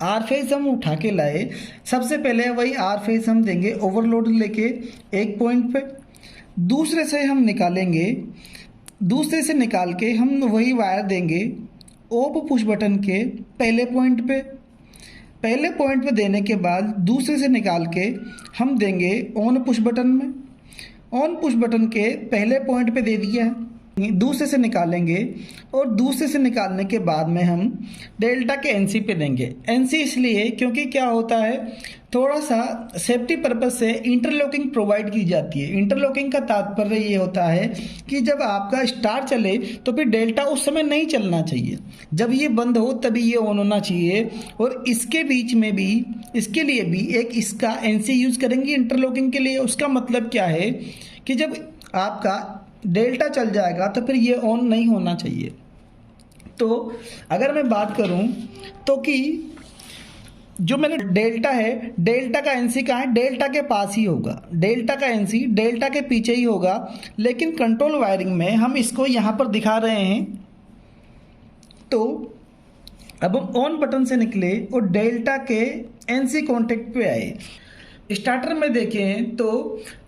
R फेज हम उठा के लाए। सबसे पहले वही R फेज हम देंगे ओवरलोड लेके एक पॉइंट पे, दूसरे से हम निकालेंगे दूसरे से निकाल के हम वही वायर देंगे ऑफ पुश बटन के पहले पॉइंट पे। पहले पॉइंट पे देने के बाद दूसरे से निकाल के हम देंगे ऑन पुश बटन में। ऑन पुश बटन के पहले पॉइंट पे दे दिया है, दूसरे से निकालेंगे और दूसरे से निकालने के बाद में हम डेल्टा के एनसी पे देंगे। एनसी इसलिए क्योंकि क्या होता है, थोड़ा सा सेफ्टी पर्पज से इंटरलॉकिंग प्रोवाइड की जाती है। इंटरलॉकिंग का तात्पर्य ये होता है कि जब आपका स्टार चले तो फिर डेल्टा उस समय नहीं चलना चाहिए, जब ये बंद हो तभी ये ऑन होना चाहिए। और इसके बीच में भी इसके लिए भी एक इसका एनसी यूज़ करेंगे इंटरलॉकिंग के लिए। उसका मतलब क्या है कि जब आपका डेल्टा चल जाएगा तो फिर ये ऑन नहीं होना चाहिए। तो अगर मैं बात करूं तो कि जो मैंने डेल्टा है, डेल्टा का एनसी कहाँ है, डेल्टा के पास ही होगा। डेल्टा का एनसी डेल्टा के पीछे ही होगा, लेकिन कंट्रोल वायरिंग में हम इसको यहाँ पर दिखा रहे हैं। तो अब हम ऑन बटन से निकले और डेल्टा के एनसी कॉन्टेक्ट पे आए। स्टार्टर में देखें तो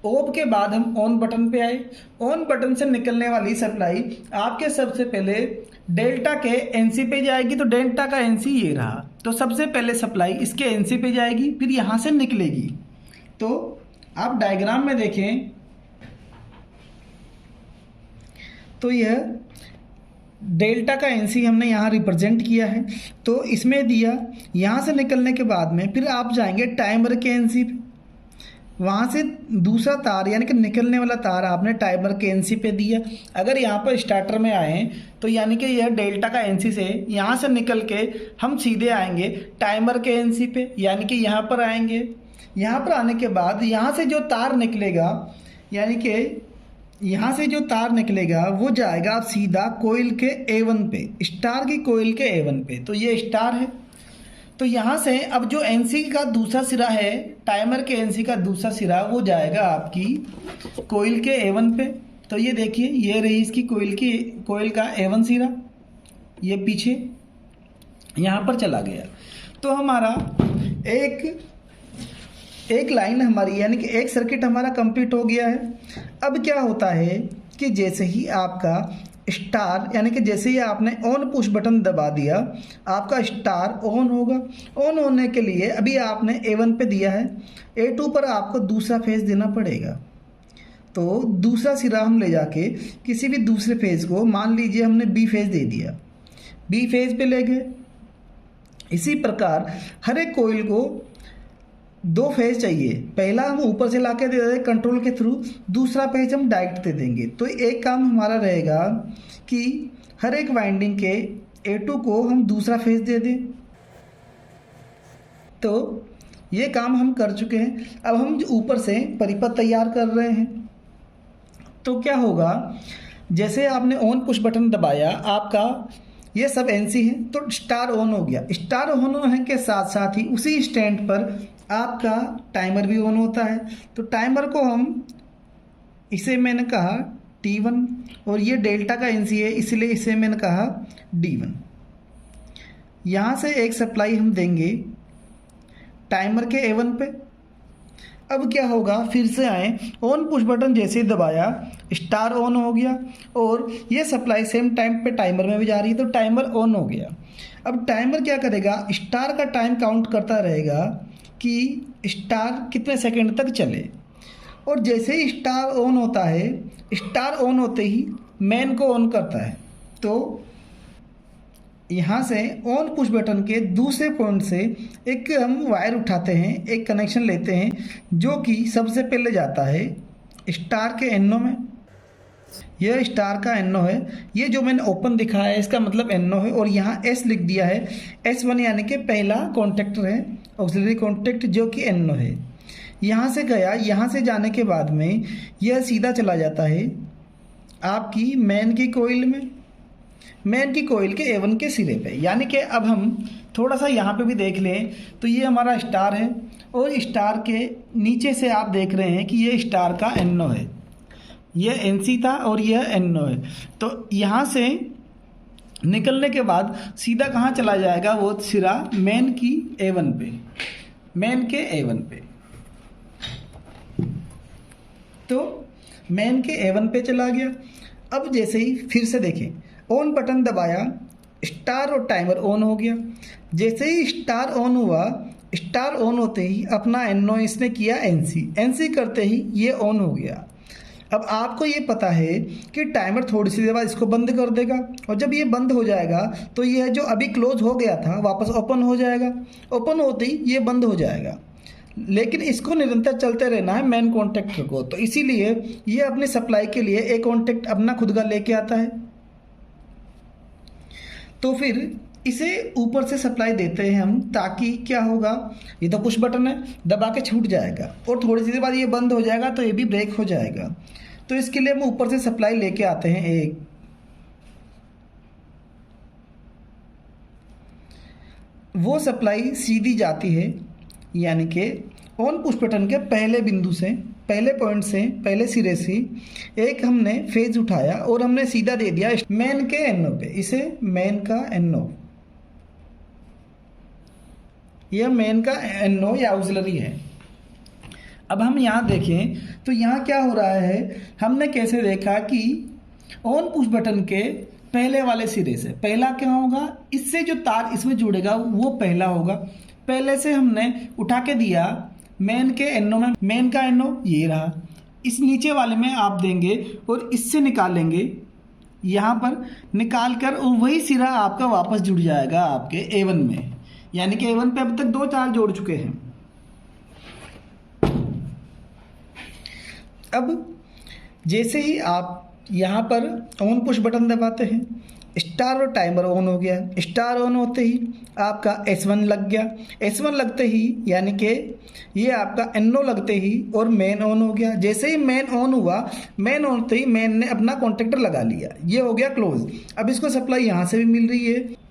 ऑफ के बाद हम ऑन बटन पे आए। ऑन बटन से निकलने वाली सप्लाई आपके सबसे पहले डेल्टा के एनसी पे जाएगी। तो डेल्टा का एनसी ये रहा, तो सबसे पहले सप्लाई इसके एनसी पे जाएगी, फिर यहाँ से निकलेगी। तो आप डायग्राम में देखें तो यह डेल्टा का एनसी हमने यहाँ रिप्रेजेंट किया है। तो इसमें दिया, यहाँ से निकलने के बाद में फिर आप जाएंगे टाइमर के एनसी पे। वहाँ से दूसरा तार यानी कि निकलने वाला तार आपने टाइमर के एनसी पे दिया। अगर यहाँ पर स्टार्टर में आए तो यानी कि यह डेल्टा का एनसी से यहाँ से निकल के हम सीधे आएंगे टाइमर के एनसी पे, यानी कि यहाँ पर आएंगे। यहाँ पर आने के बाद यहाँ से जो तार निकलेगा, यानी कि यहाँ से जो तार निकलेगा वो जाएगा आप सीधा कोयल के A1 पे, स्टार की कोयल के A1 पे। तो ये स्टार है। तो यहाँ से अब जो एनसी का दूसरा सिरा है, टाइमर के एनसी का दूसरा सिरा, वो जाएगा आपकी कोयल के A1 पे। तो ये देखिए, ये रही इसकी कोयल का A1 सिरा, ये पीछे यहाँ पर चला गया। तो हमारा एक लाइन हमारी यानी कि एक सर्किट हमारा कंप्लीट हो गया है। अब क्या होता है कि जैसे ही आपका स्टार यानी कि जैसे ही आपने ऑन पुश बटन दबा दिया, आपका स्टार ऑन होगा। ऑन होने के लिए अभी आपने A1 पे दिया है, A2 पर आपको दूसरा फेज देना पड़ेगा। तो दूसरा सिरा हम ले जाके किसी भी दूसरे फेज को, मान लीजिए हमने B फेज दे दिया, B फेज पे ले गए। इसी प्रकार हर एक कोयल को दो फेज चाहिए। पहला हम ऊपर से लाके दे देंगे कंट्रोल के थ्रू, दूसरा फेज हम डायरेक्ट दे देंगे। तो एक काम हमारा रहेगा कि हर एक वाइंडिंग के A2 को हम दूसरा फेज दे दें। तो ये काम हम कर चुके हैं। अब हम ऊपर से परिपथ तैयार कर रहे हैं। तो क्या होगा, जैसे आपने ऑन पुश बटन दबाया, आपका ये सब एनसी है तो स्टार ऑन हो गया। स्टार ऑन होने के साथ साथ ही उसी स्टैंड पर आपका टाइमर भी ऑन होता है। तो टाइमर को हम, इसे मैंने कहा T1 और ये डेल्टा का एनसी है इसलिए इसे मैंने कहा D1। यहाँ से एक सप्लाई हम देंगे टाइमर के A1 पे। अब क्या होगा, फिर से आए, ऑन पुश बटन जैसे ही दबाया स्टार ऑन हो गया और ये सप्लाई सेम टाइम पे टाइमर में भी जा रही है, तो टाइमर ऑन हो गया। अब टाइमर क्या करेगा, स्टार का टाइम काउंट करता रहेगा कि स्टार कितने सेकंड तक चले। और जैसे ही स्टार ऑन होता है, स्टार ऑन होते ही मैन को ऑन करता है। तो यहाँ से ऑन पुश बटन के दूसरे पॉइंट से एक हम वायर उठाते हैं, एक कनेक्शन लेते हैं जो कि सबसे पहले जाता है स्टार के NO में। यह स्टार का NO है, ये जो मैंने ओपन दिखाया है इसका मतलब NO है। और यहाँ S लिख दिया है, S1 यानी कि पहला कॉन्टेक्टर है, ऑक्सिलरी कॉन्टेक्ट जो कि NO है। यहाँ से गया, यहाँ से जाने के बाद में यह सीधा चला जाता है आपकी मैन की कोयल में, मैन की कोयल के A1 के सिरे पे। यानी कि अब हम थोड़ा सा यहाँ पे भी देख लें तो ये हमारा स्टार है और स्टार के नीचे से आप देख रहे हैं कि ये स्टार का NO है, यह NC था और यह NO है। तो यहाँ से निकलने के बाद सीधा कहाँ चला जाएगा, वो सिरा मैन की A1 पे, मैन के A1 पे। तो मैन के A1 पे चला गया। अब जैसे ही फिर से देखें, ऑन बटन दबाया, स्टार और टाइमर ऑन हो गया। जैसे ही स्टार ऑन हुआ, स्टार ऑन होते ही अपना NO इसने किया NC करते ही ये ऑन हो गया। अब आपको ये पता है कि टाइमर थोड़ी सी देर बाद इसको बंद कर देगा, और जब ये बंद हो जाएगा तो यह जो अभी क्लोज हो गया था वापस ओपन हो जाएगा। ओपन होते ही ये बंद हो जाएगा, लेकिन इसको निरंतर चलते रहना है मेन कॉन्टेक्टर को, तो इसीलिए ये अपनी सप्लाई के लिए एक कॉन्टेक्ट अपना खुद का लेके आता है। तो फिर इसे ऊपर से सप्लाई देते हैं हम, ताकि क्या होगा, ये तो पुश बटन है, दबा के छूट जाएगा और थोड़ी सी देर बाद ये बंद हो जाएगा तो ये भी ब्रेक हो जाएगा। तो इसके लिए हम ऊपर से सप्लाई लेके आते हैं एक। वो सप्लाई सीधी जाती है, यानी कि ऑन पुश बटन के पहले बिंदु से, पहले पॉइंट से, पहले सिरे से एक हमने फेज उठाया और हमने सीधा दे दिया मेन के NO पे। इसे मेन का NO, यह मेन का NO या ऑक्सिलरी है। अब हम यहाँ देखें तो यहाँ क्या हो रहा है, हमने कैसे देखा कि ऑन पुश बटन के पहले वाले सिरे से पहला क्या होगा, इससे जो तार इसमें जुड़ेगा वो पहला होगा। पहले से हमने उठा के दिया मेन के NO में, मेन का NO ये रहा, इस नीचे वाले में आप देंगे और इससे निकालेंगे, यहाँ पर निकाल कर, और वही सिरा आपका वापस जुड़ जाएगा आपके A1 में, यानी कि A1 पे अब तक 2 तार जोड़ चुके हैं। अब जैसे ही आप यहाँ पर ऑन पुश बटन दबाते हैं, स्टार और टाइमर ऑन हो गया। स्टार ऑन होते ही आपका S1 लग गया, S1 लगते ही यानी कि ये आपका NO लगते ही और मेन ऑन हो गया। जैसे ही मेन ऑन हुआ, मेन ऑन होते ही मेन ने अपना कॉन्टेक्टर लगा लिया, ये हो गया क्लोज। अब इसको सप्लाई यहाँ से भी मिल रही है।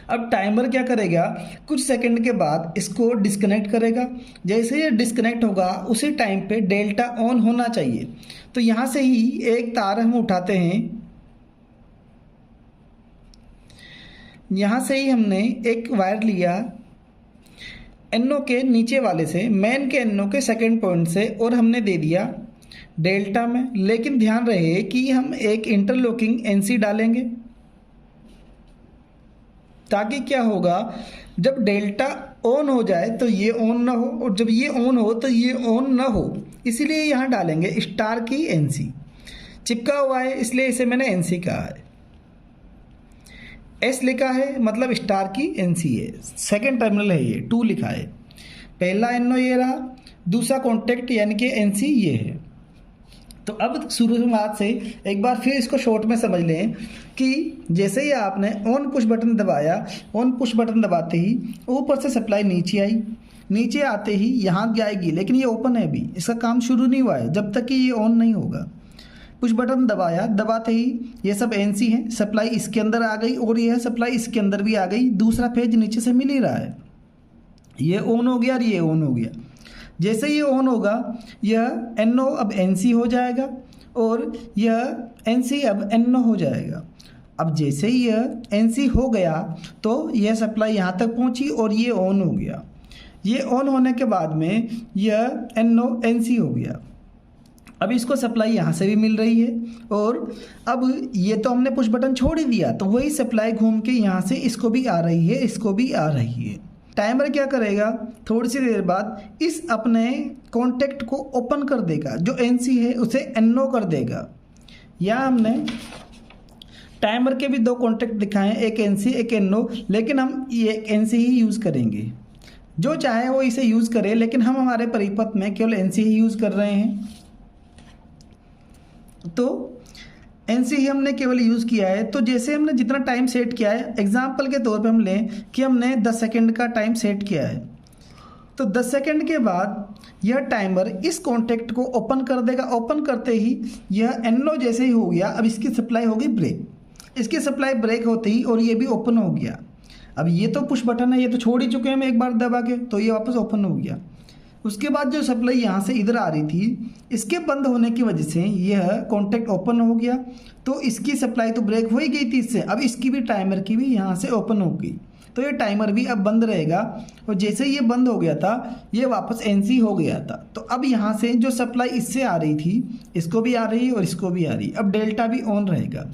अब टाइमर क्या करेगा, कुछ सेकंड के बाद इसको डिस्कनेक्ट करेगा। जैसे ये डिस्कनेक्ट होगा उसी टाइम पे डेल्टा ऑन होना चाहिए। तो यहाँ से ही एक तार हम उठाते हैं, यहाँ से ही हमने एक वायर लिया NO के नीचे वाले से, मेन के NO के सेकंड पॉइंट से, और हमने दे दिया डेल्टा में। लेकिन ध्यान रहे कि हम एक इंटरलॉकिंग NC डालेंगे, ताकि क्या होगा, जब डेल्टा ऑन हो जाए तो ये ऑन ना हो, और जब ये ऑन हो तो ये ऑन ना हो। इसीलिए यहाँ डालेंगे स्टार की NC, चिपका हुआ है इसलिए इसे मैंने NC कहा है। S लिखा है मतलब स्टार की NC है, सेकेंड टर्मिनल है, ये 2 लिखा है। पहला NO ये रहा, दूसरा कॉन्टेक्ट यानी कि NC ये है। तो अब शुरुआत से एक बार फिर इसको शॉर्ट में समझ लें कि जैसे ही आपने ऑन पुश बटन दबाया, ऑन पुश बटन दबाते ही ऊपर से सप्लाई नीचे आई, नीचे आते ही यहाँ जाएगी, लेकिन ये ओपन है अभी, इसका काम शुरू नहीं हुआ है जब तक कि ये ऑन नहीं होगा। पुश बटन दबाया, दबाते ही ये सब NC है, सप्लाई इसके अंदर आ गई और यह सप्लाई इसके अंदर भी आ गई, दूसरा फेज नीचे से मिल ही रहा है। ये ऑन हो गया और ये ऑन हो गया। जैसे ये ऑन होगा, यह NO अब NC हो जाएगा और यह NC अब NO हो जाएगा। अब जैसे ही यह NC हो गया तो यह सप्लाई यहाँ तक पहुँची और ये ऑन हो गया। ये ऑन होने के बाद में यह NO NC हो गया। अब इसको सप्लाई यहाँ से भी मिल रही है, और अब ये तो हमने पुश बटन छोड़ ही दिया, तो वही सप्लाई घूम के यहाँ से इसको भी आ रही है, इसको भी आ रही है। टाइमर क्या करेगा, थोड़ी सी देर बाद इस अपने कॉन्टेक्ट को ओपन कर देगा, जो NC है उसे NO कर देगा। यहाँ हमने टाइमर के भी 2 कॉन्टेक्ट दिखाए, एक NC एक NO, लेकिन हम ये NC ही यूज़ करेंगे। जो चाहे वो इसे यूज़ करे, लेकिन हम हमारे परिपथ में केवल NC ही यूज़ कर रहे हैं। तो NC ही हमने केवल यूज़ किया है। तो जैसे हमने जितना टाइम सेट किया है, एग्जाम्पल के तौर पे हम लें कि हमने 10 सेकंड का टाइम सेट किया है, तो 10 सेकंड के बाद यह टाइमर इस कॉन्टेक्ट को ओपन कर देगा। ओपन करते ही यह NO जैसे ही हो गया, अब इसकी सप्लाई हो गई ब्रेक। इसकी सप्लाई ब्रेक होते ही और ये भी ओपन हो गया। अब ये तो पुश बटन है, ये तो छोड़ ही चुके हैं हम एक बार दबा के, तो ये वापस ओपन हो गया। उसके बाद जो सप्लाई यहाँ से इधर आ रही थी, इसके बंद होने की वजह से यह कॉन्टेक्ट ओपन हो गया, तो इसकी सप्लाई तो ब्रेक हो ही गई थी इससे, अब इसकी भी टाइमर की भी यहाँ से ओपन हो गई। तो ये टाइमर भी अब बंद रहेगा। और जैसे ये बंद हो गया था ये वापस NC हो गया था। तो अब यहाँ से जो सप्लाई इससे आ रही थी इसको भी आ रही है और इसको भी आ रही है। अब डेल्टा भी ऑन रहेगा।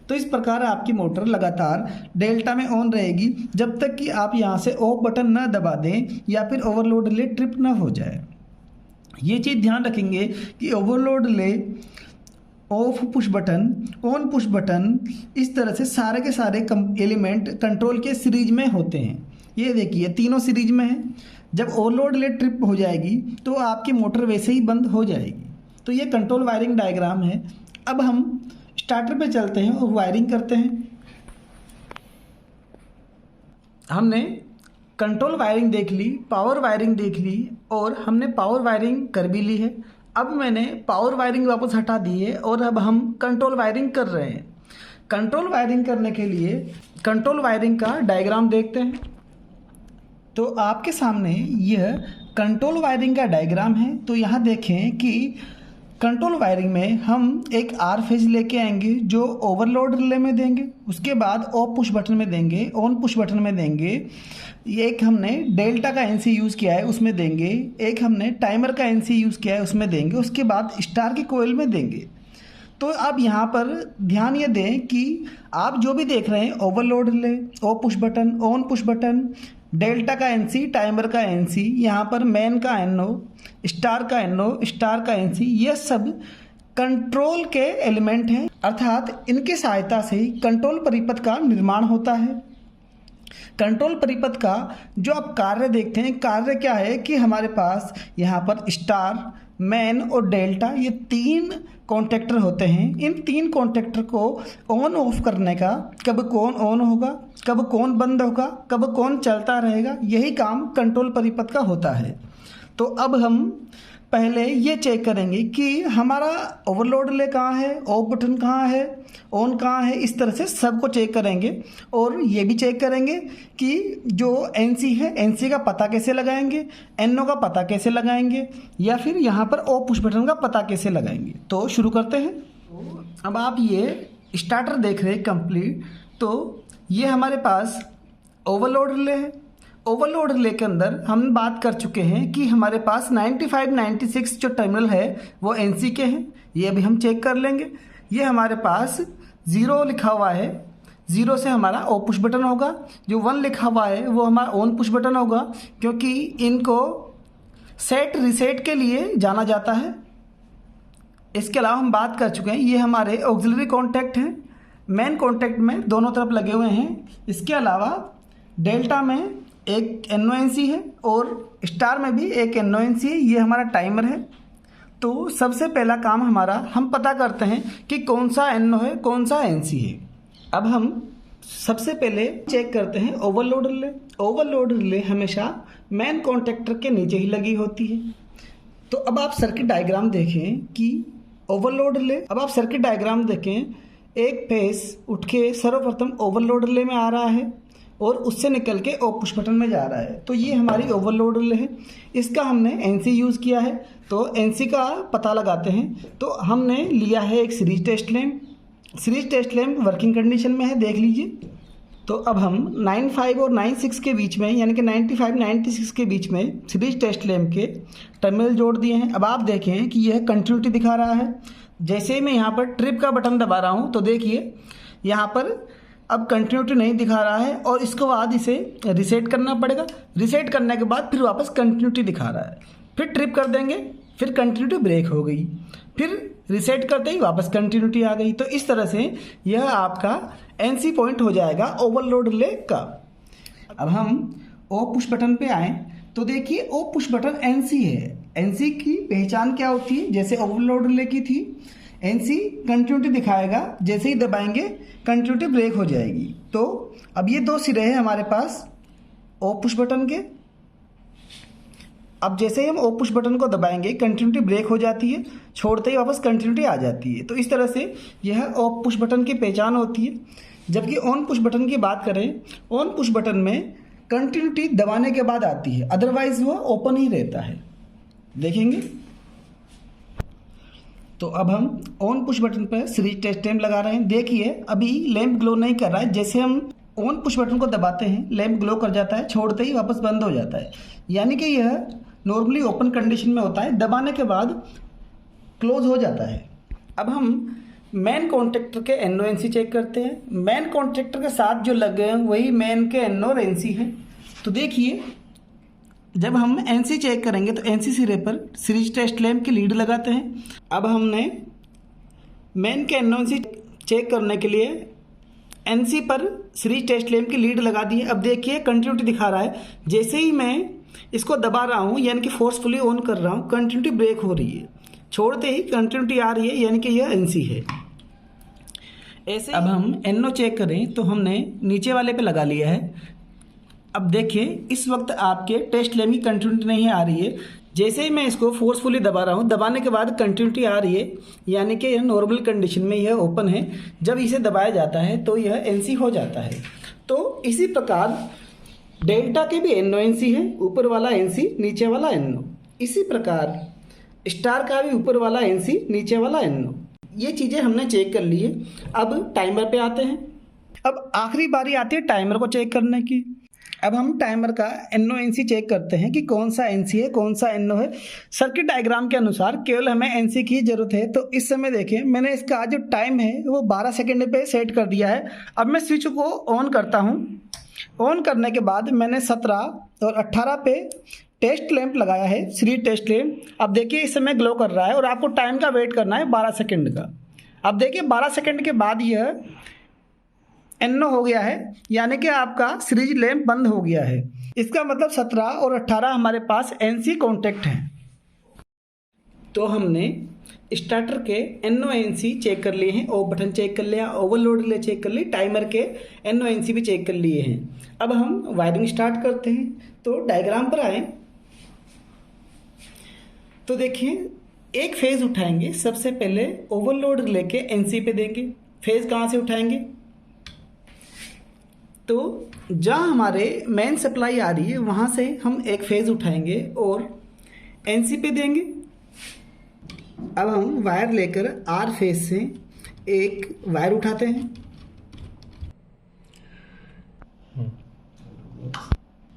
तो इस प्रकार आपकी मोटर लगातार डेल्टा में ऑन रहेगी जब तक कि आप यहाँ से ऑफ बटन ना दबा दें या फिर ओवरलोड रिले ट्रिप ना हो जाए। ये चीज़ ध्यान रखेंगे कि overload relay, of push button, on push button, इस तरह से सारे के सारे एलिमेंट कंट्रोल के सीरीज में होते हैं। ये देखिए तीनों सीरीज में है। जब ओवरलोड रिले ट्रिप हो जाएगी तो आपकी मोटर वैसे ही बंद हो जाएगी। तो ये कंट्रोल वायरिंग डायग्राम है। अब हम स्टार्टर पे चलते हैं और वायरिंग करते हैं। हमने कंट्रोल वायरिंग देख ली, पावर वायरिंग देख ली और हमने पावर वायरिंग कर भी ली है। अब मैंने पावर वायरिंग वापस हटा दी है और अब हम कंट्रोल वायरिंग कर रहे हैं। कंट्रोल वायरिंग करने के लिए कंट्रोल वायरिंग का डायग्राम देखते हैं। तो आपके सामने यह कंट्रोल वायरिंग का डायग्राम है। तो यहाँ देखें कि कंट्रोल वायरिंग में हम एक आर फेज लेके आएंगे जो ओवरलोड रिले में देंगे, उसके बाद ऑफ पुश बटन में देंगे, ऑन पुश बटन में देंगे, एक हमने डेल्टा का NC यूज़ किया है उसमें देंगे, एक हमने टाइमर का NC यूज़ किया है उसमें देंगे, उसके बाद स्टार की कोयल में देंगे। तो आप यहाँ पर ध्यान ये दें कि आप जो भी देख रहे हैं overload relay, of push button, on push button, delta का NC, टाइमर का NC, यहाँ पर मैन का NO, स्टार का NO, स्टार का NC, ये सब कंट्रोल के एलिमेंट हैं। अर्थात इनकी सहायता से कंट्रोल परिपथ का निर्माण होता है। कंट्रोल परिपथ का जो आप कार्य देखते हैं, कार्य क्या है कि हमारे पास यहाँ पर स्टार, मैन और डेल्टा ये 3 कॉन्टैक्टर होते हैं। इन 3 कॉन्टैक्टर को ऑन ऑफ करने का, कब कौन ऑन होगा, कब कौन बंद होगा, कब कौन चलता रहेगा, यही काम कंट्रोल परिपथ का होता है। तो अब हम पहले ये चेक करेंगे कि हमारा ओवरलोड रिले कहाँ है, ऑफ बटन कहाँ है, ऑन कहाँ है, इस तरह से सबको चेक करेंगे। और ये भी चेक करेंगे कि जो NC है NC का पता कैसे लगाएंगे, NO का पता कैसे लगाएंगे, या फिर यहाँ पर ऑफ पुश बटन का पता कैसे लगाएंगे। तो शुरू करते हैं। अब आप ये स्टार्टर देख रहे हैं कंप्लीट। तो ये हमारे पास ओवरलोड रिले है। ओवरलोड रिले के अंदर हम बात कर चुके हैं कि हमारे पास 95, 96 जो टर्मिनल है वो NC के हैं। ये भी हम चेक कर लेंगे। ये हमारे पास 0 लिखा हुआ है, 0 से हमारा ऑफ पुश बटन होगा। जो 1 लिखा हुआ है वो हमारा ऑन पुश बटन होगा, क्योंकि इनको सेट रिसेट के लिए जाना जाता है। इसके अलावा हम बात कर चुके हैं ये हमारे ऑक्सिलरी कॉन्टैक्ट हैं, मेन कॉन्टैक्ट में दोनों तरफ लगे हुए हैं। इसके अलावा डेल्टा में एक NONC है और स्टार में भी एक NONC है। ये हमारा टाइमर है। तो सबसे पहला काम हमारा, हम पता करते हैं कि कौन सा NO है, कौन सा NC है। अब हम सबसे पहले चेक करते हैं ओवरलोड रिले। ओवरलोड रिले हमेशा मेन कॉन्टैक्टर के नीचे ही लगी होती है। तो अब आप सर्किट डायग्राम देखें कि ओवरलोड रिले, अब आप सर्किट डायग्राम देखें, एक फेस उठ के सर्वप्रथम ओवरलोड रिले में आ रहा है और उससे निकल के ऑफ पुश बटन में जा रहा है। तो ये हमारी ओवरलोड रिले है। इसका हमने NC यूज़ किया है। तो NC का पता लगाते हैं। तो हमने लिया है एक series test lamp. Series test lamp working condition में है, देख लीजिए। तो अब हम 95 और 96 के बीच में, यानी कि 95, 96 के बीच में सीरीज टेस्ट लैंप के टर्मिनल जोड़ दिए हैं। अब आप देखें कि यह कंटिन्यूटी दिखा रहा है। जैसे ही मैं यहाँ पर ट्रिप का बटन दबा रहा हूँ तो देखिए यहाँ पर अब कंटिन्यूटी नहीं दिखा रहा है और इसके बाद इसे रिसेट करना पड़ेगा। रिसेट करने के बाद फिर वापस कंटिन्यूटी दिखा रहा है। फिर ट्रिप कर देंगे, फिर कंटिन्यूटी ब्रेक हो गई, फिर रिसेट करते ही वापस कंटिन्यूटी आ गई। तो इस तरह से यह आपका NC पॉइंट हो जाएगा ओवरलोड रिले का। अब हम ऑफ पुश बटन पे आए तो देखिए ऑफ पुश बटन NC है। NC की पहचान क्या होती है? जैसे ओवरलोड रिले की थी, NC कंटिन्यूटी दिखाएगा, जैसे ही दबाएंगे कंटिन्यूटी ब्रेक हो जाएगी। तो अब ये 2 सिरे हैं हमारे पास ऑफ पुश बटन के। अब जैसे ही हम ऑफ पुश बटन को दबाएंगे कंटिन्यूटी ब्रेक हो जाती है, छोड़ते ही वापस कंटिन्यूटी आ जाती है। तो इस तरह से यह ऑफ पुश बटन की पहचान होती है। जबकि ऑन पुश बटन की बात करें, ऑन पुश बटन में कंटिन्यूटी दबाने के बाद आती है, अदरवाइज वह ओपन ही रहता है। देखेंगे तो अब हम ऑन पुश बटन पर सीरीज टेस्ट लैंप लगा रहे हैं। देखिए अभी लैंप ग्लो नहीं कर रहा है। जैसे हम ऑन पुश बटन को दबाते हैं, लैंप ग्लो कर जाता है, छोड़ते ही वापस बंद हो जाता है, यानी कि यह नॉर्मली ओपन कंडीशन में होता है, दबाने के बाद क्लोज हो जाता है। अब हम मेन कॉन्टैक्टर के NO-NC चेक करते हैं। मेन कॉन्टैक्टर के साथ जो लगे हैं वही मेन के NO और NC हैं। तो देखिए, जब हम NC चेक करेंगे तो NC सिरे पर सीरीज टेस्ट लैंप की लीड लगाते हैं। अब हमने मेन के NO-NC चेक करने के लिए NC पर सीरीज टेस्ट लैंप की लीड लगा दी है। अब देखिए कंटिन्यूटी दिखा रहा है, जैसे ही मैं इसको दबा रहा हूँ यानी कि फोर्सफुली ऑन कर रहा हूँ, कंटिन्यूटी ब्रेक हो रही है, छोड़ते ही कंटिन्यूटी आ रही है, यानी कि यह NC है। ऐसे अब हम NO चेक करें तो हमने नीचे वाले पे लगा लिया है। अब देखिए इस वक्त आपके टेस्ट लैंप की कंटिन्यूटी नहीं आ रही है, जैसे ही मैं इसको फोर्सफुली दबा रहा हूँ, दबाने के बाद कंटिन्यूटी आ रही है, यानी कि यह नॉर्मल कंडीशन में यह ओपन है। जब इसे दबाया जाता है तो यह NC हो जाता है। तो इसी प्रकार डेल्टा के भी NO-NC है, ऊपर वाला NC नीचे वाला NO। इसी प्रकार स्टार का भी ऊपर वाला NC नीचे वाला NO। ये चीज़ें हमने चेक कर ली है। अब टाइमर पे आते हैं। अब आखिरी बारी आती है टाइमर को चेक करने की। अब हम टाइमर का NO-NC चेक करते हैं कि कौन सा NC है कौन सा NO है। सर्किट डायग्राम के अनुसार केवल हमें NC की ज़रूरत है। तो इस समय देखें, मैंने इसका जो टाइम है वो 12 सेकेंड पे सेट कर दिया है। अब मैं स्विच को ऑन करता हूँ। ऑन करने के बाद मैंने 17 और 18 पे टेस्ट लैंप लगाया है, सीरीज टेस्ट लैंप। अब देखिए इस समय ग्लो कर रहा है और आपको टाइम का वेट करना है 12 सेकेंड का। अब देखिए 12 सेकेंड के बाद यह NO हो गया है, यानी कि आपका सीरीज लैंप बंद हो गया है। इसका मतलब 17 और 18 हमारे पास NC कॉन्टैक्ट हैं। तो हमने स्टार्टर के NO-NC चेक कर लिए हैं, ऑफ बटन चेक कर लिया, ओवरलोड रिले चेक कर ली, टाइमर के NO-NC भी चेक कर लिए हैं। अब हम वायरिंग स्टार्ट करते हैं। तो डायग्राम पर आए तो देखिए एक फेज उठाएंगे। सबसे पहले ओवरलोड रिले के NC पे देंगे। फेज कहाँ से उठाएंगे? तो जहाँ हमारे मेन सप्लाई आ रही है वहाँ से हम एक फेज उठाएंगे और NC पे देंगे। अब हम वायर लेकर R फेज से एक वायर उठाते हैं।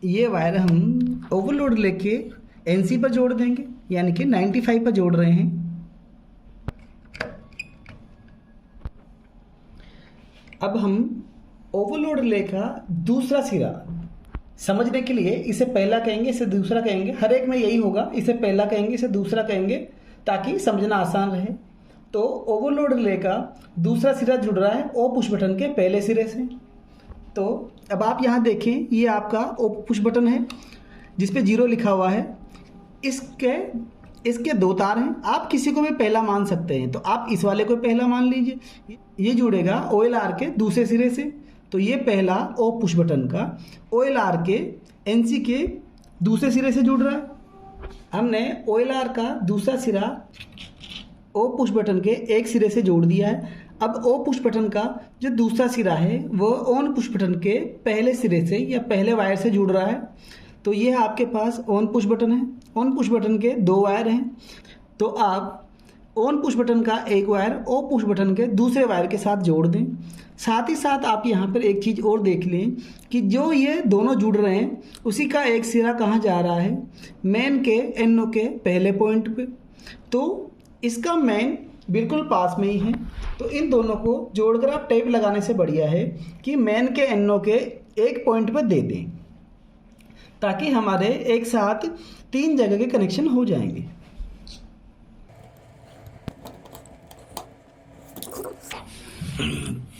ये वायर हम ओवरलोड लेके NC पर जोड़ देंगे, यानी कि 95 पर जोड़ रहे हैं। अब हम ओवरलोड रिले का दूसरा सिरा समझने के लिए इसे पहला कहेंगे, इसे दूसरा कहेंगे। हर एक में यही होगा, इसे पहला कहेंगे, इसे दूसरा कहेंगे, ताकि समझना आसान रहे। तो ओवरलोड रिले का दूसरा सिरा जुड़ रहा है ओ पुश बटन के पहले सिरे से। तो अब आप यहाँ देखें, ये आपका ओ पुश बटन है जिस पे 0 लिखा हुआ है। इसके 2 तार हैं। आप किसी को भी पहला मान सकते हैं, तो आप इस वाले को पहला मान लीजिए। ये जुड़ेगा OLR के दूसरे सिरे से। तो ये पहला ओ पुश बटन का OLR के NC के दूसरे सिरे से जुड़ रहा है। हमने OLR का दूसरा सिरा ओ पुश बटन के एक सिरे से जोड़ दिया है। अब ओ पुश बटन का जो दूसरा सिरा है वो ऑन पुश बटन के पहले सिरे से या पहले वायर से जुड़ रहा है। तो ये आपके पास ऑन पुश बटन है। ऑन पुश बटन के 2 वायर हैं। तो आप ऑन पुश बटन का एक वायर ओ पुश बटन के दूसरे वायर के साथ जोड़ दें। साथ ही साथ आप यहाँ पर एक चीज़ और देख लें कि जो ये दोनों जुड़ रहे हैं उसी का एक सिरा कहाँ जा रहा है? मेन के NO के पहले पॉइंट पे। तो इसका मेन बिल्कुल पास में ही है। तो इन दोनों को जोड़कर आप टेप लगाने से बढ़िया है कि मेन के NO के एक पॉइंट पर दे दें, ताकि हमारे एक साथ 3 जगह के कनेक्शन हो जाएंगे।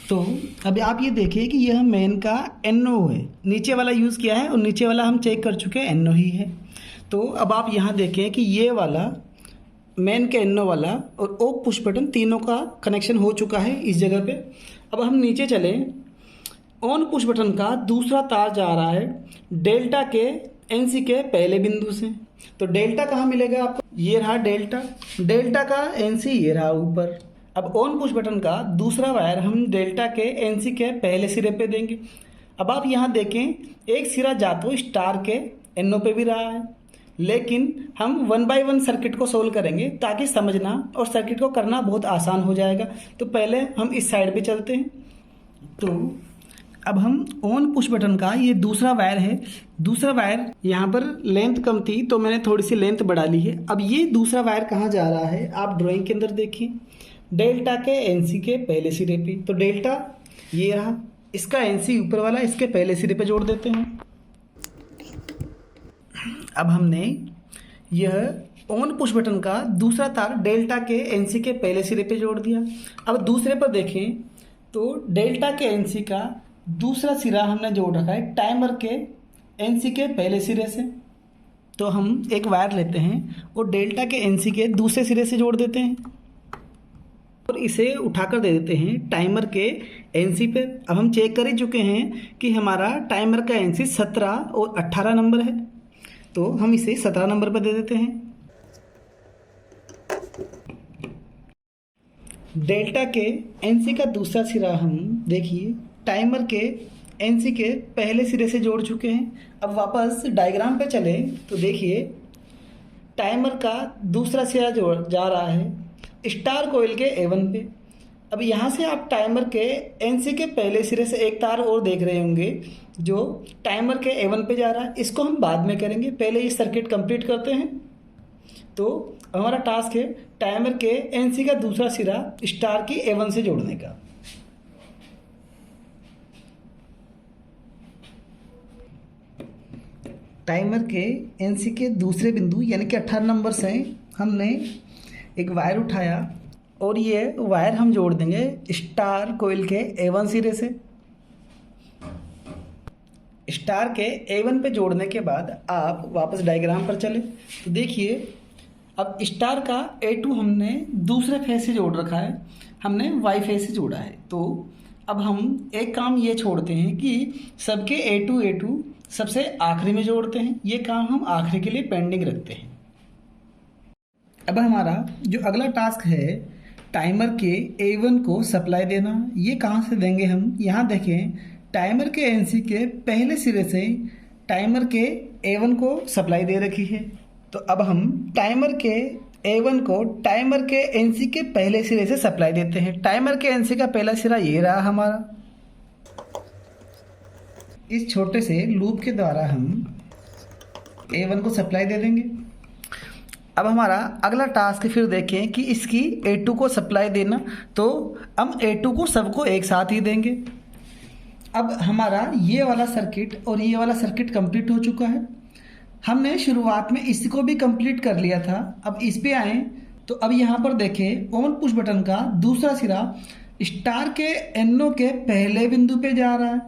तो अभी आप ये देखिए कि यह मेन का NO है, नीचे वाला यूज़ किया है और नीचे वाला हम चेक कर चुके हैं NO ही है। तो अब आप यहाँ देखें कि ये वाला मेन के NO वाला और ओ पुश बटन तीनों का कनेक्शन हो चुका है इस जगह पे। अब हम नीचे चलें, ऑन पुश बटन का दूसरा तार जा रहा है डेल्टा के NC के पहले बिंदु से। तो डेल्टा कहाँ मिलेगा आपको? ये रहा डेल्टा, डेल्टा का NC ये रहा ऊपर। अब ऑन पुश बटन का दूसरा वायर हम डेल्टा के NC के पहले सिरे पे देंगे। अब आप यहाँ देखें, एक सिरा जा तो स्टार के NO पे भी रहा है, लेकिन हम 1 बाय 1 सर्किट को सोल्व करेंगे ताकि समझना और सर्किट को करना बहुत आसान हो जाएगा। तो पहले हम इस साइड पे चलते हैं। तो अब हम ऑन पुश बटन का ये दूसरा वायर है, दूसरा वायर यहाँ पर लेंथ कम थी तो मैंने थोड़ी सी लेंथ बढ़ा ली है। अब ये दूसरा वायर कहाँ जा रहा है आप ड्राइंग के अंदर देखिए, डेल्टा के एनसी के पहले सिरे पे। तो डेल्टा ये रहा, इसका एनसी ऊपर वाला इसके पहले सिरे पे जोड़ देते हैं। अब हमने यह ऑन पुश बटन का दूसरा तार डेल्टा के एनसी के पहले सिरे पे जोड़ दिया। अब दूसरे पर देखें तो डेल्टा के एनसी का दूसरा सिरा हमने जोड़ रखा है टाइमर के एनसी के पहले सिरे से। तो हम एक वायर लेते हैं और डेल्टा के एनसी के दूसरे सिरे से जोड़ देते हैं और इसे उठाकर दे देते हैं टाइमर के एनसी पे। अब हम चेक कर ही चुके हैं कि हमारा टाइमर का एनसी 17 और 18 नंबर है, तो हम इसे 17 नंबर पर दे देते हैं। डेल्टा के एनसी का दूसरा सिरा हम देखिए टाइमर के एनसी के पहले सिरे से जोड़ चुके हैं। अब वापस डायग्राम पे चले तो देखिए टाइमर का दूसरा सिरा जोड़ जा रहा है स्टार कोयल के A1 पे। अब यहाँ से आप टाइमर के एनसी के पहले सिरे से एक तार और देख रहे होंगे जो टाइमर के A1 पे जा रहा है, इसको हम बाद में करेंगे, पहले ये सर्किट कंप्लीट करते हैं। तो हमारा टास्क है टाइमर के एनसी का दूसरा सिरा स्टार की A1 से जोड़ने का। टाइमर के एनसी के दूसरे बिंदु यानी कि 18 नंबर से हमने एक वायर उठाया और ये वायर हम जोड़ देंगे स्टार कोयल के A1 सिरे से। स्टार के A1 पे जोड़ने के बाद आप वापस डायग्राम पर चले तो देखिए अब स्टार का A2 हमने दूसरे फेस से जोड़ रखा है, हमने वाई फेस से जोड़ा है। तो अब हम एक काम ये छोड़ते हैं कि सबके A2 सबसे आखिरी में जोड़ते हैं, ये काम हम आखिरी के लिए पेंडिंग रखते हैं। अब हमारा जो अगला टास्क है टाइमर के A1 को सप्लाई देना, ये कहाँ से देंगे हम, यहाँ देखें टाइमर के एनसी के पहले सिरे से टाइमर के A1 को सप्लाई दे रखी है। तो अब हम टाइमर के A1 को टाइमर के एनसी के पहले सिरे से सप्लाई देते हैं। टाइमर के एनसी का पहला सिरा ये रहा हमारा, इस छोटे से लूप के द्वारा हम A1 को सप्लाई दे देंगे। अब हमारा अगला टास्क फिर देखें कि इसकी A2 को सप्लाई देना, तो हम A2 को सबको एक साथ ही देंगे। अब हमारा ये वाला सर्किट और ये वाला सर्किट कंप्लीट हो चुका है। हमने शुरुआत में इसको भी कंप्लीट कर लिया था। अब इस पे आए तो अब यहाँ पर देखें ऑन पुश बटन का दूसरा सिरा स्टार के NO के पहले बिंदु पे जा रहा है।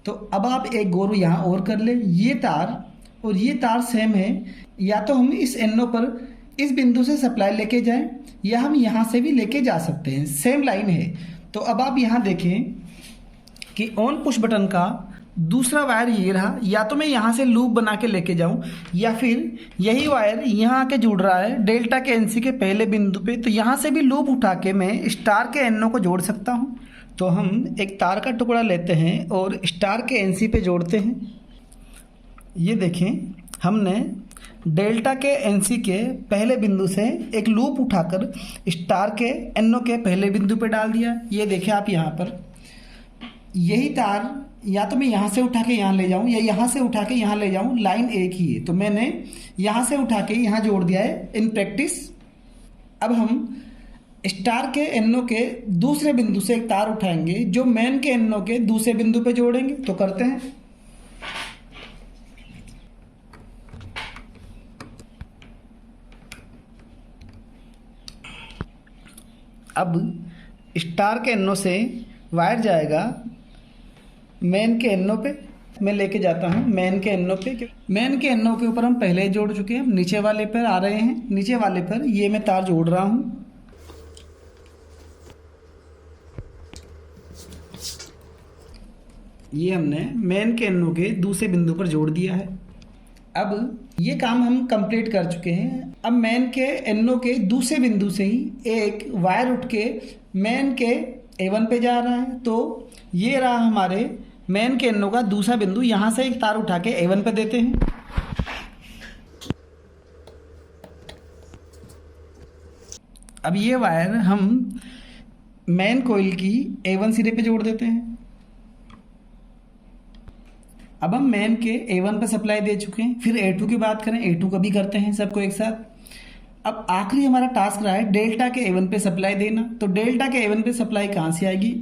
तो अब आप एक गौर यहाँ और कर ले, ये तार और ये तार सेम है, या तो हम इस NO पर इस बिंदु से सप्लाई लेके जाएं या हम यहाँ से भी लेके जा सकते हैं, सेम लाइन है। तो अब आप यहाँ देखें कि ऑन पुश बटन का दूसरा वायर ये रहा, या तो मैं यहाँ से लूप बना के लेके जाऊँ या फिर यही वायर यहाँ आके जुड़ रहा है डेल्टा के एनसी के पहले बिंदु पे, तो यहाँ से भी लूप उठा के मैं स्टार के NO को जोड़ सकता हूँ। तो हम एक तार का टुकड़ा लेते हैं और स्टार के एनसी पे जोड़ते हैं। ये देखें हमने डेल्टा के एनसी के पहले बिंदु से एक लूप उठाकर स्टार के NO के पहले बिंदु पे डाल दिया। ये देखें आप यहाँ पर यही तार या तो मैं यहाँ से उठा के यहाँ ले जाऊँ या यहाँ से उठा के यहाँ ले जाऊँ, लाइन एक ही है, तो मैंने यहाँ से उठा के यहाँ जोड़ दिया है इन प्रैक्टिस। अब हम स्टार के NO के दूसरे बिंदु से एक तार उठाएंगे जो मेन के NO के दूसरे बिंदु पे जोड़ेंगे। तो करते हैं। अब स्टार के NO से वायर जाएगा मेन के NO पे, मैं लेके जाता हूँ मेन के NO पे। मेन के NO के ऊपर हम पहले जोड़ चुके हैं, नीचे वाले पर आ रहे हैं, नीचे वाले पर ये मैं तार जोड़ रहा हूँ। ये हमने मेन के NO के दूसरे बिंदु पर जोड़ दिया है। अब ये काम हम कंप्लीट कर चुके हैं। अब मेन के NO के दूसरे बिंदु से ही एक वायर उठ के मेन के A1 पे जा रहा है। तो ये रहा हमारे मेन के NO का दूसरा बिंदु, यहाँ से एक तार उठा के A1 पे देते हैं। अब ये वायर हम मेन कोयल की A1 सिरे पे जोड़ देते हैं। अब हम मेन के A1 पे सप्लाई दे चुके हैं, फिर A2 की बात करें, A2 का भी करते हैं सबको एक साथ। अब आखिरी हमारा टास्क रहा है डेल्टा के A1 पे सप्लाई देना। तो डेल्टा के A1 पे सप्लाई कहाँ से आएगी?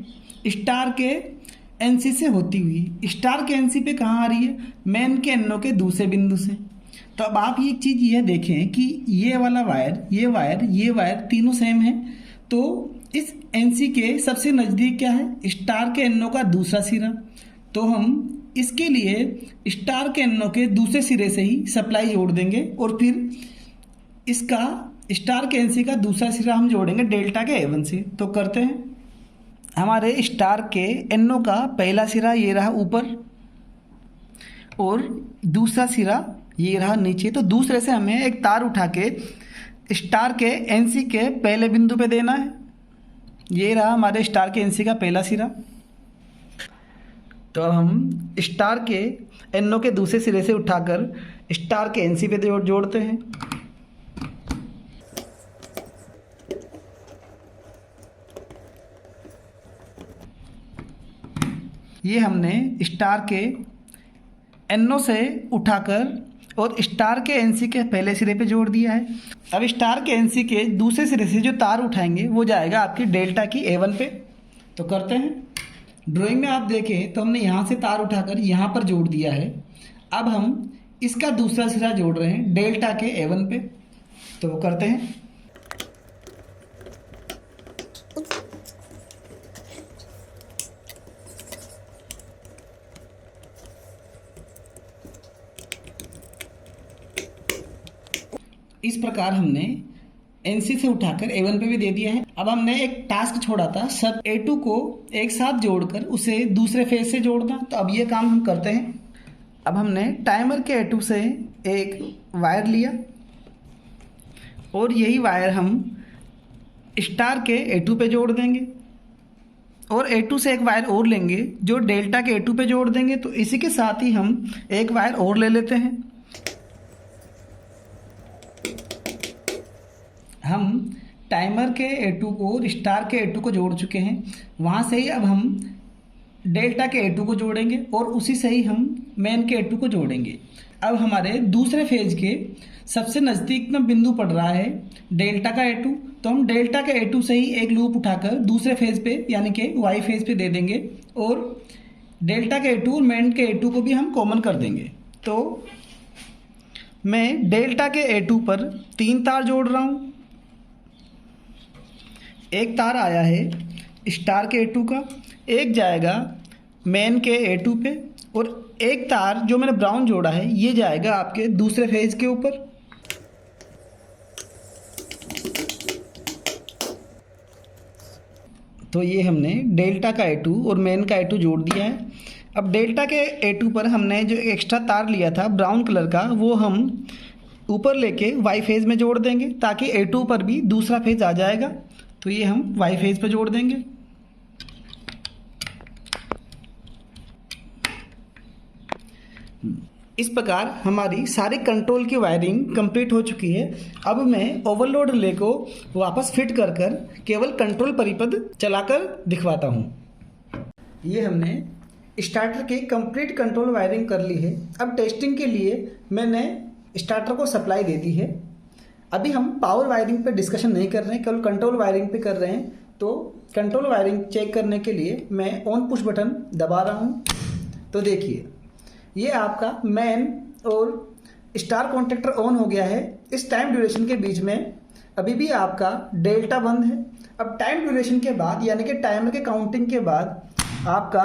स्टार के NC से होती हुई। स्टार के NC पे कहाँ आ रही है? मेन के NO के दूसरे बिंदु से। तो अब आप ये चीज़ यह देखें कि ये वाला वायर, ये वायर तीनों सेम है। तो इस NC के सबसे नज़दीक क्या है? स्टार के NO का दूसरा सिरा। तो हम इसके लिए स्टार के NO के दूसरे सिरे से ही सप्लाई जोड़ देंगे और फिर इसका स्टार के NC का दूसरा सिरा हम जोड़ेंगे डेल्टा के A1 से। तो करते हैं। हमारे स्टार के NO का पहला सिरा ये रहा ऊपर और दूसरा सिरा ये रहा नीचे। तो दूसरे से हमें एक तार उठा के स्टार के NC के पहले बिंदु पे देना है। ये रहा हमारे स्टार के NC का पहला सिरा। तो हम स्टार के NO के दूसरे सिरे से उठाकर स्टार के NC पे जोड़ते हैं। ये हमने स्टार के NO से उठाकर और स्टार के NC के पहले सिरे पे जोड़ दिया है। अब स्टार के NC के दूसरे सिरे से जो तार उठाएंगे वो जाएगा आपकी डेल्टा की A1 पे। तो करते हैं। ड्राइंग में आप देखें तो हमने यहाँ से तार उठाकर यहाँ पर जोड़ दिया है। अब हम इसका दूसरा सिरा जोड़ रहे हैं डेल्टा के A1 पे। तो वो करते हैं। इस प्रकार हमने NC से उठाकर A1 पे भी दे दिया है। अब हमने एक टास्क छोड़ा था सब A2 को एक साथ जोड़कर उसे दूसरे फेज से जोड़ना। तो अब ये काम हम करते हैं। अब हमने टाइमर के A2 से एक वायर लिया और यही वायर हम स्टार के A2 पे जोड़ देंगे और A2 से एक वायर और लेंगे जो डेल्टा के A2 पे जोड़ देंगे। तो इसी के साथ ही हम एक वायर और ले लेते हैं। हम टाइमर के A2 को और स्टार के A2 को जोड़ चुके हैं। वहाँ से ही अब हम डेल्टा के A2 को जोड़ेंगे और उसी से ही हम मेन के A2 को जोड़ेंगे। अब हमारे दूसरे फेज के सबसे नज़दीक में बिंदु पड़ रहा है डेल्टा का A2। तो हम डेल्टा के A2 से ही एक लूप उठाकर दूसरे फेज पे यानी कि Y फेज पे दे देंगे और डेल्टा के A2 और मेन के A2 को भी हम कॉमन कर देंगे। तो मैं डेल्टा के A2 पर 3 तार जोड़ रहा हूँ। एक तार आया है स्टार के A2 का, एक जाएगा मेन के A2 पे और एक तार जो मैंने ब्राउन जोड़ा है ये जाएगा आपके दूसरे फेज के ऊपर। तो ये हमने डेल्टा का A2 और मेन का A2 जोड़ दिया है। अब डेल्टा के A2 पर हमने जो एक्स्ट्रा तार लिया था ब्राउन कलर का वो हम ऊपर लेके Y फेज में जोड़ देंगे ताकि A2 पर भी दूसरा फेज आ जाएगा। तो ये हम Y फेज पे जोड़ देंगे। इस प्रकार हमारी सारी कंट्रोल की वायरिंग कंप्लीट हो चुकी है। अब मैं ओवरलोड रिले को वापस फिट कर केवल कंट्रोल परिपथ चलाकर दिखवाता हूँ। ये हमने स्टार्टर की कंप्लीट कंट्रोल वायरिंग कर ली है। अब टेस्टिंग के लिए मैंने स्टार्टर को सप्लाई दे दी है। अभी हम पावर वायरिंग पे डिस्कशन नहीं कर रहे हैं, केवल कंट्रोल वायरिंग पे कर रहे हैं। तो कंट्रोल वायरिंग चेक करने के लिए मैं ऑन पुश बटन दबा रहा हूँ। तो देखिए ये आपका मेन और स्टार कॉन्टेक्टर ऑन हो गया है। इस टाइम ड्यूरेशन के बीच में अभी भी आपका डेल्टा बंद है। अब टाइम ड्यूरेशन के बाद यानी कि टाइमर के काउंटिंग के बाद आपका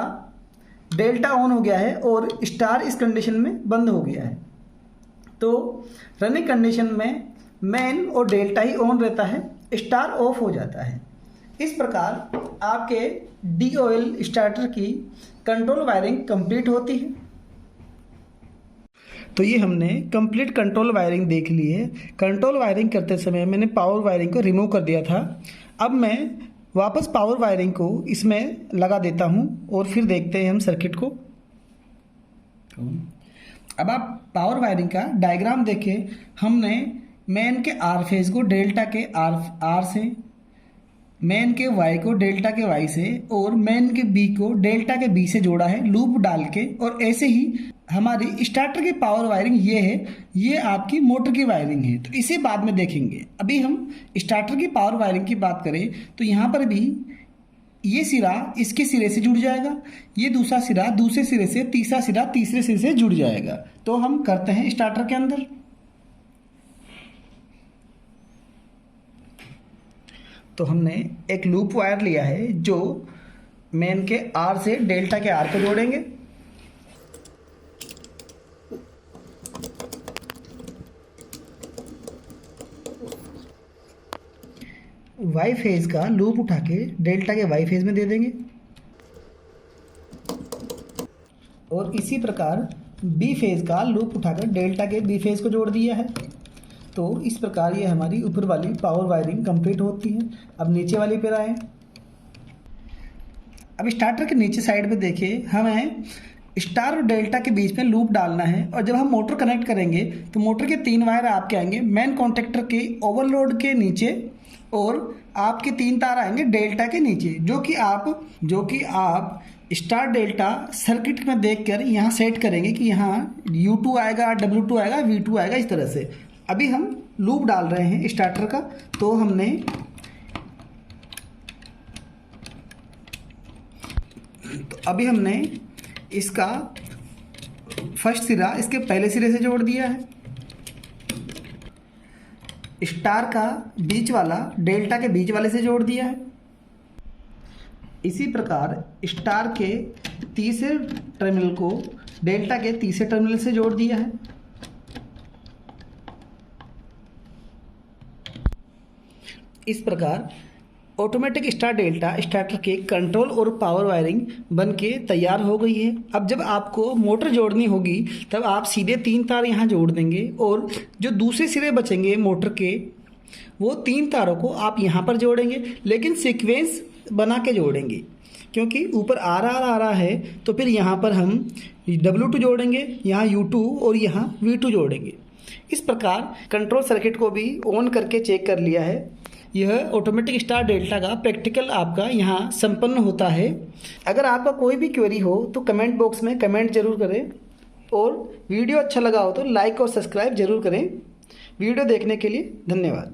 डेल्टा ऑन हो गया है और स्टार इस कंडीशन में बंद हो गया है। तो रनिंग कंडीशन में मेन और डेल्टा ही ऑन रहता है, स्टार ऑफ हो जाता है। इस प्रकार आपके DOL स्टार्टर की कंट्रोल वायरिंग कंप्लीट होती है। तो ये हमने कंप्लीट कंट्रोल वायरिंग देख ली है। कंट्रोल वायरिंग करते समय मैंने पावर वायरिंग को रिमूव कर दिया था। अब मैं वापस पावर वायरिंग को इसमें लगा देता हूँ और फिर देखते हैं हम सर्किट को। अब आप पावर वायरिंग का डायग्राम देखें। हमने मेन के R फेज को डेल्टा के R से मेन के वाई को डेल्टा के वाई से और मेन के बी को डेल्टा के बी से जोड़ा है लूप डाल के। और ऐसे ही हमारी स्टार्टर की पावर वायरिंग ये है, ये आपकी मोटर की वायरिंग है, तो इसे बाद में देखेंगे। अभी हम स्टार्टर की पावर वायरिंग की बात करें तो यहाँ पर भी ये सिरा इसके सिरे से जुड़ जाएगा, ये दूसरा सिरा दूसरे सिरे से, तीसरा सिरा तीसरे सिरे से जुड़ जाएगा। तो हम करते हैं स्टार्टर के अंदर। तो हमने एक लूप वायर लिया है जो मेन के आर से डेल्टा के आर को जोड़ेंगे। वाई फेज का लूप उठा के डेल्टा के वाई फेज में दे देंगे और इसी प्रकार बी फेज का लूप उठाकर डेल्टा के बी फेज को जोड़ दिया है। तो इस प्रकार ये हमारी ऊपर वाली पावर वायरिंग कंप्लीट होती है। अब नीचे वाली पर आए। अब स्टार्टर के नीचे साइड पे देखिए, हमें स्टार और डेल्टा के बीच में लूप डालना है और जब हम मोटर कनेक्ट करेंगे तो मोटर के 3 वायर आपके आएंगे मेन कॉन्टेक्टर के ओवरलोड के नीचे और आपके 3 तार आएंगे डेल्टा के नीचे, जो कि आप स्टार डेल्टा सर्किट में देखकर यहाँ सेट करेंगे कि यहाँ U2 आएगा, W2 आएगा, V2 आएगा, इस तरह से। अभी हम लूप डाल रहे हैं स्टार्टर का। तो अभी हमने इसका फर्स्ट सिरा इसके पहले सिरे से जोड़ दिया है, स्टार का बीच वाला डेल्टा के बीच वाले से जोड़ दिया है। इसी प्रकार स्टार के तीसरे टर्मिनल को डेल्टा के तीसरे टर्मिनल से जोड़ दिया है। इस प्रकार ऑटोमेटिक स्टार डेल्टा स्टार्टर के कंट्रोल और पावर वायरिंग बन के तैयार हो गई है। अब जब आपको मोटर जोड़नी होगी तब आप सीधे 3 तार यहाँ जोड़ देंगे और जो दूसरे सिरे बचेंगे मोटर के वो 3 तारों को आप यहाँ पर जोड़ेंगे, लेकिन सीक्वेंस बना के जोड़ेंगे क्योंकि ऊपर आ रहा है। तो फिर यहाँ पर हम W2 जोड़ेंगे, यहाँ U2 और यहाँ V2 जोड़ेंगे। इस प्रकार कंट्रोल सर्किट को भी ऑन करके चेक कर लिया है। यह ऑटोमेटिक स्टार डेल्टा का प्रैक्टिकल आपका यहाँ संपन्न होता है। अगर आपका कोई भी क्वेरी हो तो कमेंट बॉक्स में कमेंट जरूर करें और वीडियो अच्छा लगा हो तो लाइक और सब्सक्राइब जरूर करें। वीडियो देखने के लिए धन्यवाद।